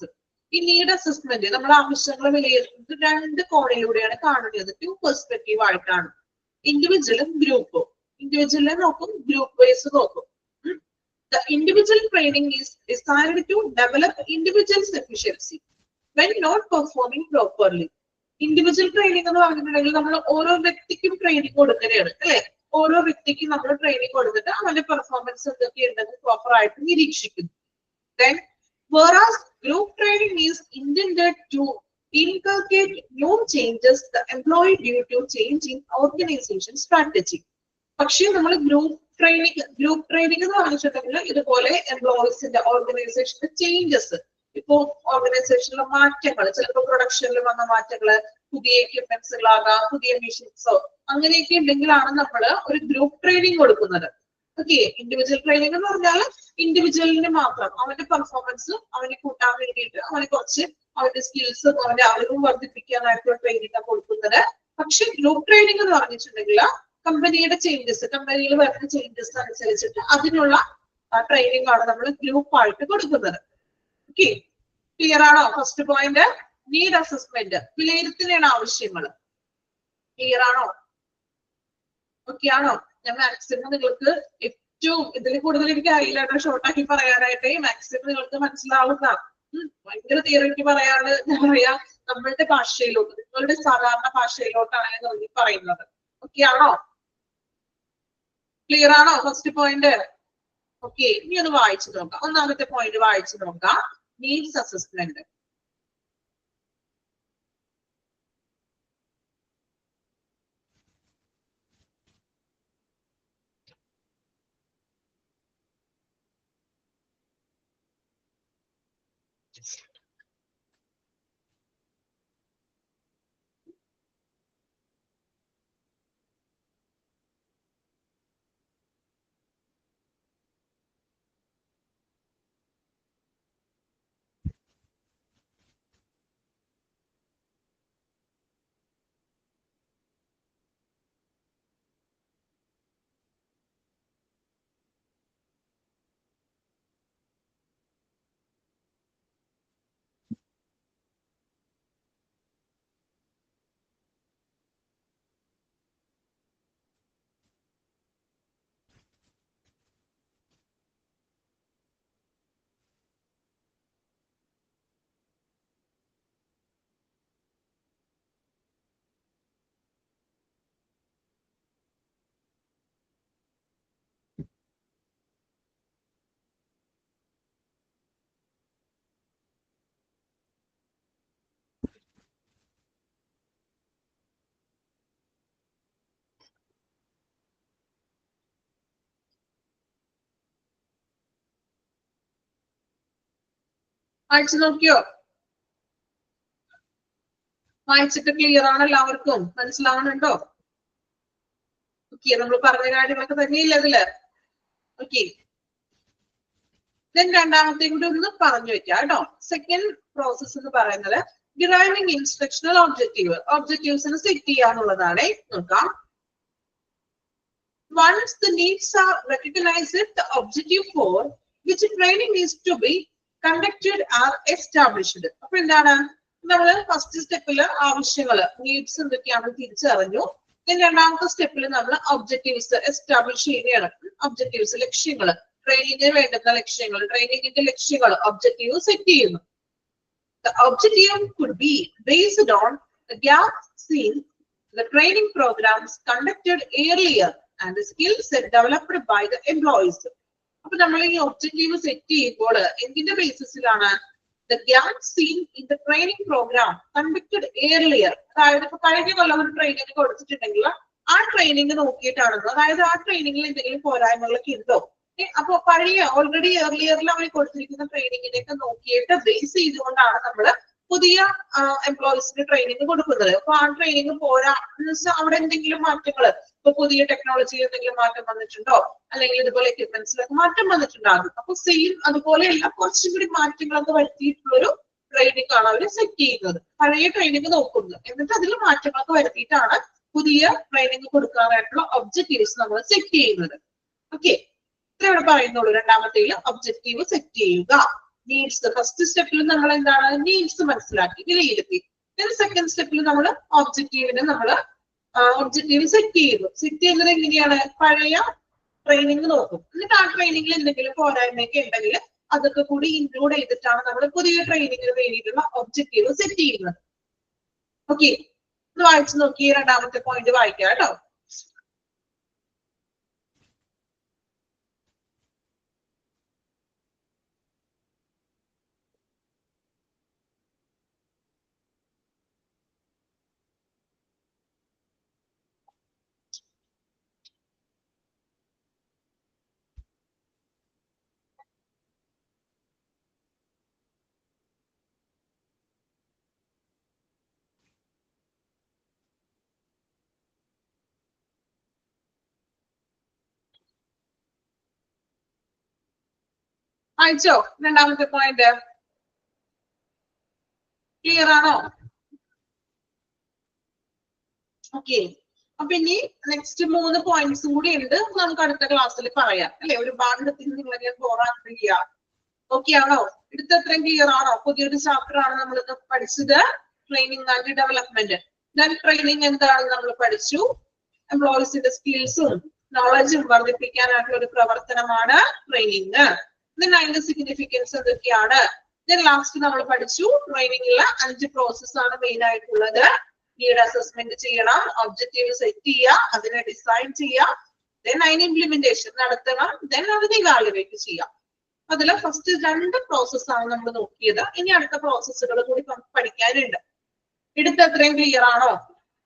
ഈ നീഡ് അസസ്മെന്റ് നമ്മൾ ആവശ്യങ്ങൾ വിലയിരുത്തുന്നത് 2 കോണിലൂടെയാണ് കാണുന്നത്. 2 പെർസ്പെക്റ്റീവ് ആയിട്ടാണ്, ഇൻഡിവിജ്വലും ഗ്രൂപ്പും. ഇൻഡിവിജ്വലിനെ നോക്കും, ഗ്രൂപ്പ് വൈസ് നോക്കും. The individual training is designed to develop individual's efficiency when not performing properly. Individual training എന്ന് പറഞ്ഞിട്ടുണ്ടെങ്കിൽ നമ്മൾ ഓരോ വ്യക്തിക്കും ട്രെയിനിങ് കൊടുക്കുകയാണ് അല്ലെ? ഓരോ വ്യക്തിക്കും നമ്മൾ ട്രെയിനിങ് കൊടുത്തിട്ട് അവന്റെ പെർഫോമൻസ് എന്തൊക്കെയുണ്ടെന്ന് പ്രോപ്പർ ആയിട്ട് നിരീക്ഷിക്കുന്നു. Then, whereas group training is intended to inculcate new changes the employee due to change in organization strategy. പക്ഷേ നമ്മൾ ഗ്രൂപ്പ് ട്രെയിനിങ് എന്ന് പറഞ്ഞിട്ടുണ്ടെങ്കിൽ ഇതുപോലെ എംപ്ലോയീസിന്റെ ഓർഗനൈസേഷന്റെ ചേഞ്ചസ്, ഇപ്പോ ഓർഗനൈസേഷനിലെ മാറ്റങ്ങൾ, ചിലപ്പോൾ പ്രൊഡക്ഷനിൽ വന്ന മാറ്റങ്ങള്, പുതിയ എക്യുപ്മെന്റ്സുകളാകാം, പുതിയ മെഷീൻസോ അങ്ങനെയൊക്കെ ഉണ്ടെങ്കിലാണ് നമ്മൾ ഒരു ഗ്രൂപ്പ് ട്രെയിനിങ് കൊടുക്കുന്നത്. ഓക്കെ, ഇൻഡിവിജ്വൽ ട്രെയിനിങ് എന്ന് പറഞ്ഞാൽ ഇൻഡിവിജ്വലിന് മാത്രം അവന്റെ പെർഫോമൻസ് അവനെ കൂട്ടാൻ വേണ്ടിയിട്ട് അവന് കുറച്ച് അവന്റെ സ്കിൽസും അവന്റെ അറിവും വർദ്ധിപ്പിക്കാനായിട്ടുള്ള ട്രെയിനിങ് കൊടുക്കുന്നത്. പക്ഷെ ഗ്രൂപ്പ് ട്രെയിനിങ് എന്ന് പറഞ്ഞിട്ടുണ്ടെങ്കിൽ കമ്പനിയുടെ ചേഞ്ചസ്, കമ്പനിയിൽ വരുന്ന ചേഞ്ചസ് അനുസരിച്ചിട്ട് അതിനുള്ള ട്രെയിനിങ് ആണ് നമ്മൾ ഗ്രൂപ്പ് ആയിട്ട് കൊടുക്കുന്നത്. ഓക്കെ, ക്ലിയർ ആണോ? ഫസ്റ്റ് പോയിന്റ് നീഡ് അസസ്മെന്റ്, വിലയിരുത്തലാണ് ആവശ്യങ്ങൾ. ക്ലിയർ ആണോ? ഓക്കെ ആണോ? ഞാൻ മാക്സിമം നിങ്ങൾക്ക് ഏറ്റവും ഇതിൽ കൂടുതൽ എനിക്ക് അറിയില്ല ഷോർട്ടാക്കി പറയാനായിട്ട്, മാക്സിമം നിങ്ങൾക്ക് മനസ്സിലാവുന്ന ഭയങ്കര തിയറിക്ക് പറയാണ്ട് എന്താ പറയാ, നമ്മളുടെ ഭാഷയിലോട്ട്, നിങ്ങളുടെ സാധാരണ ഭാഷയിലോട്ടാണ് നമ്മൾ പറയുന്നത്. ഓക്കെ ആണോ? ക്ലിയർ ആണോ? First point. ഓക്കെ, ഇനി ഒന്ന് വായിച്ചു നോക്കാം. ഒന്നാമത്തെ പോയിന്റ് വായിച്ചു നോക്കാം. Needs assessment. വായിച്ചു നോക്കിയോ? വായിച്ചിട്ട് ക്ലിയർ ആണ് എല്ലാവർക്കും? മനസ്സിലാവുന്നുണ്ടോ? ഓക്കെ, നമ്മൾ പറഞ്ഞ കാര്യങ്ങളൊക്കെ തന്നെയില്ല ഇതില്. ഓക്കെ, രണ്ടാമത്തെ കൂടി ഒന്ന് പറഞ്ഞു വെക്കാം കേട്ടോ. സെക്കൻഡ് പ്രോസസ് എന്ന് പറയുന്നത് ഡിറൈവിംഗ് ഇൻസ്ട്രക്ഷണൽ ഒബ്ജക്റ്റീവ്. ഒബ്ജക്റ്റീവ്സിന് സെറ്റ് ചെയ്യാനുള്ളതാണ്. നോക്കാം. Once the needs are recognized, the objective for which training is to be conducted are established. അപ്പൊ എന്താണ് നമ്മള് ഫസ്റ്റ് സ്റ്റെപ്പില് ആവശ്യങ്ങള് നീഡ്സ് എന്തൊക്കെയാണെന്ന് തിരിച്ചറിഞ്ഞു. രണ്ടാമത്തെ സ്റ്റെപ്പിൽ നമ്മൾ ഒബ്ജക്റ്റീവ്സ് എസ്റ്റാബ്ലിഷ് ചെയ്യുകയാണ്. ഒബ്ജക്റ്റീവ്സ് ലക്ഷ്യങ്ങള്, ട്രെയിനിങ്ങിന് വേണ്ടുന്ന ലക്ഷ്യങ്ങൾ, ട്രെയിനിങ്ങിന്റെ ലക്ഷ്യങ്ങൾ, ഒബ്ജക്റ്റീവ് സെറ്റ് ചെയ്യുന്നു. The objective could be based on the gap seen the training programs conducted earlier and the skill set developed by the employees. അപ്പൊ നമ്മൾ ഈ ഒബ്ജക്റ്റീവ് സെറ്റ് ചെയ്യുമ്പോൾ എന്തിന്റെ ബേസിസിലാണ്? The gap seen in the training program conducted earlier. അതായത് ഇപ്പൊ കഴിഞ്ഞ കൊല്ലം ഒരു training കൊടുത്തിട്ടുണ്ടെങ്കിൽ ആ ട്രെയിനിങ് നോക്കിയിട്ടാണ്, അതായത് ആ ട്രെയിനിങ്ങിൽ എന്തെങ്കിലും പോരായ്മകളൊക്കെ ഉണ്ടോ, അപ്പൊ പഴയ ഓൾറെഡി ഏർലിയറിൽ അവർ കൊടുത്തിരിക്കുന്ന ട്രെയിനിങ്ങിനെയൊക്കെ നോക്കിയിട്ട് ബേസ് ചെയ്തുകൊണ്ടാണ് നമ്മൾ പുതിയ എംപ്ലോയീസിന് ട്രെയിനിങ് കൊടുക്കുന്നത്. അപ്പൊ ആ ട്രെയിനിങ് പോരാ എന്ന് വെച്ചാൽ അവിടെ എന്തെങ്കിലും മാറ്റങ്ങൾ, ഇപ്പൊ പുതിയ ടെക്നോളജിയിൽ എന്തെങ്കിലും മാറ്റം വന്നിട്ടുണ്ടോ, അല്ലെങ്കിൽ ഇതുപോലെ എക്യുപ്മെന്റ്സിലൊക്കെ മാറ്റം വന്നിട്ടുണ്ടാകും. അപ്പൊ സെയിം അതുപോലെയല്ല, കുറച്ചും കൂടി മാറ്റങ്ങളൊക്കെ വരുത്തിയിട്ടുള്ളൊരു ട്രെയിനിങ് ആണ് അവർ സെറ്റ് ചെയ്യുന്നത്. പഴയ ട്രെയിനിങ് നോക്കുന്നത്, എന്നിട്ട് അതിൽ മാറ്റങ്ങളൊക്കെ വരുത്തിയിട്ടാണ് പുതിയ ട്രെയിനിങ് കൊടുക്കാനായിട്ടുള്ള ഒബ്ജക്റ്റീവ്സ് നമ്മൾ സെറ്റ് ചെയ്യുന്നത്. ഓക്കെ, ഇത്രയോടെ പറയുന്നുള്ളൂ. രണ്ടാമത്തേല് ഒബ്ജക്റ്റീവ് സെറ്റ് ചെയ്യുക. നീഡ്സ് ഫസ്റ്റ് സ്റ്റെപ്പിൽ നമ്മൾ എന്താണ് നീഡ്സ് മനസ്സിലാക്കി വിലയിരുത്തി. സെക്കൻഡ് സ്റ്റെപ്പിൽ നമ്മൾ ഒബ്ജക്റ്റീവ് സെറ്റ് ചെയ്യുന്നു. സെറ്റ് ചെയ്യുന്നത് എങ്ങനെയാണ്? പഴയ ട്രെയിനിങ് നോക്കും, എന്നിട്ട് ആ ട്രെയിനിങ്ങിൽ എന്തെങ്കിലും പോരായ്മയൊക്കെ ഉണ്ടെങ്കിൽ അതൊക്കെ കൂടി ഇൻക്ലൂഡ് ചെയ്തിട്ടാണ് നമ്മൾ പുതിയ ട്രെയിനിങ്ങിന് വേണ്ടിയിട്ടുള്ള ഒബ്ജക്റ്റീവ് സെറ്റ് ചെയ്യുന്നത്. ഓക്കെ, ഇത് വായിച്ചു നോക്കി. രണ്ടാമത്തെ പോയിന്റ് വായിക്കാം കേട്ടോ. വായിച്ചോ? രണ്ടാമത്തെ പോയിന്റ് ക്ലിയർ ആണോ? ഓക്കെ, അപ്പൊ ഇനി നെക്സ്റ്റ് 3 പോയിന്റ്സും കൂടി ഉണ്ട്, നമുക്ക് അടുത്ത ക്ലാസ്സിൽ പറയാം അല്ലെ. ഒരുപാട് നിങ്ങളെ ബോറാക്കില്ല. ഓക്കെ ആണോ? ഇടുത്ത അത്രയും ക്ലിയർ ആണോ? പുതിയൊരു ചാപ്റ്റർ ആണ് നമ്മൾ പഠിച്ചത്, training and development. Then training എന്താണെന്ന് നമ്മൾ പഠിച്ചു. എംപ്ലോയീസിന്റെ സ്കിൽസും നോളജും വർദ്ധിപ്പിക്കാനായിട്ടുള്ള ഒരു പ്രവർത്തനമാണ് ട്രെയിനിങ്. അതിന്റെ സിഗ്നിഫിക്കൻസ് എന്തൊക്കെയാണ്? ലാസ്റ്റ് നമ്മൾ പഠിച്ചു ട്രെയിനിങ്ങിലെ 5 പ്രോസസ് ആണ് മെയിൻ ആയിട്ടുള്ളത്. നീഡ് അസസ്മെന്റ് ചെയ്യണം, ഒബ്ജക്റ്റീവ് സെറ്റ് ചെയ്യുക, അതിനെ ഡിസൈൻ ചെയ്യുക, ദെൻ അതിന് ഇംപ്ലിമെന്റേഷൻ നടത്തണം, ദെൻ അതിനെ ഇവാലുവേറ്റ് ചെയ്യാം. അതില് ഫസ്റ്റ് 2 പ്രോസസ്സാണ് നമ്മൾ നോക്കിയത്. ഇനി അടുത്ത പ്രോസസ്സുകൾ കൂടി നമുക്ക് പഠിക്കാനുണ്ട്. എടുത്ത് അത്രയും ക്ലിയർ ആണോ?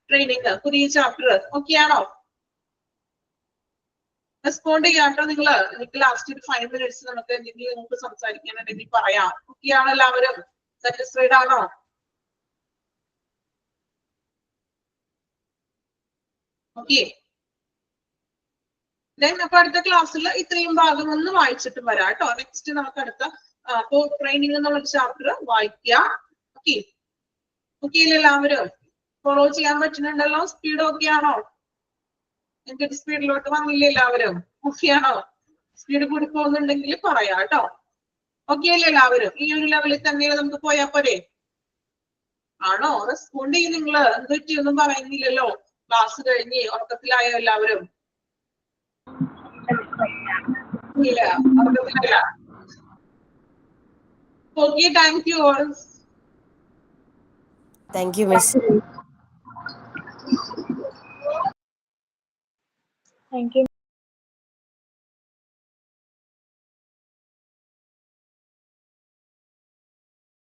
ട്രെയിനിങ് പുതിയ ചാപ്റ്റർ ഓക്കെ ആണോ? റെസ്പോണ്ട് ചെയ്യാട്ടോ നിങ്ങള്. എനിക്ക് ലാസ്റ്റ് ഒരു 5 minutes നമുക്ക് എന്തെങ്കിലും നിങ്ങൾക്ക് സംസാരിക്കാനുണ്ടെങ്കിൽ പറയാം. ഓക്കെ ആണോ എല്ലാവരും? സാറ്റിസ്ഫൈഡ് ആണോ? ഓക്കെ. അപ്പൊ അടുത്ത ക്ലാസ്സിൽ ഇത്രയും ഭാഗം ഒന്ന് വായിച്ചിട്ട് വരാം കേട്ടോ. നെക്സ്റ്റ് നമുക്ക് അടുത്ത അപ്പോ ട്രെയിനിങ് എന്നുള്ള ചാപ്റ്റർ വായിക്കുക. ഓക്കെ ഓക്കെ അല്ലേ എല്ലാവരും? ഫോളോ ചെയ്യാൻ പറ്റുന്നുണ്ടല്ലോ? സ്പീഡ് ഓക്കെ ആണോ? നിങ്ങൾക്ക് സ്പീഡിലോട്ട് വന്നില്ലേ എല്ലാവരും? ഓക്കെ ആണോ? സ്പീഡ് കൂടി പോകുന്നുണ്ടെങ്കിൽ പറയാം കേട്ടോ. ഓക്കെ അല്ലേ എല്ലാവരും? ഈ ഒരു ലെവലിൽ തന്നെ നമുക്ക് പോയാൽ പോരെ? ആണോ? റെസ്പോണ്ട് ചെയ്യും നിങ്ങള്. എന്ത് പറ്റിയൊന്നും പറയുന്നില്ലല്ലോ. ക്ലാസ് കഴിഞ്ഞ് ഉറക്കത്തിലായോ എല്ലാവരും? ഇല്ല, ഉറക്കത്തിലല്ല. Okay, thank you all. Thank you, Miss. Thank you.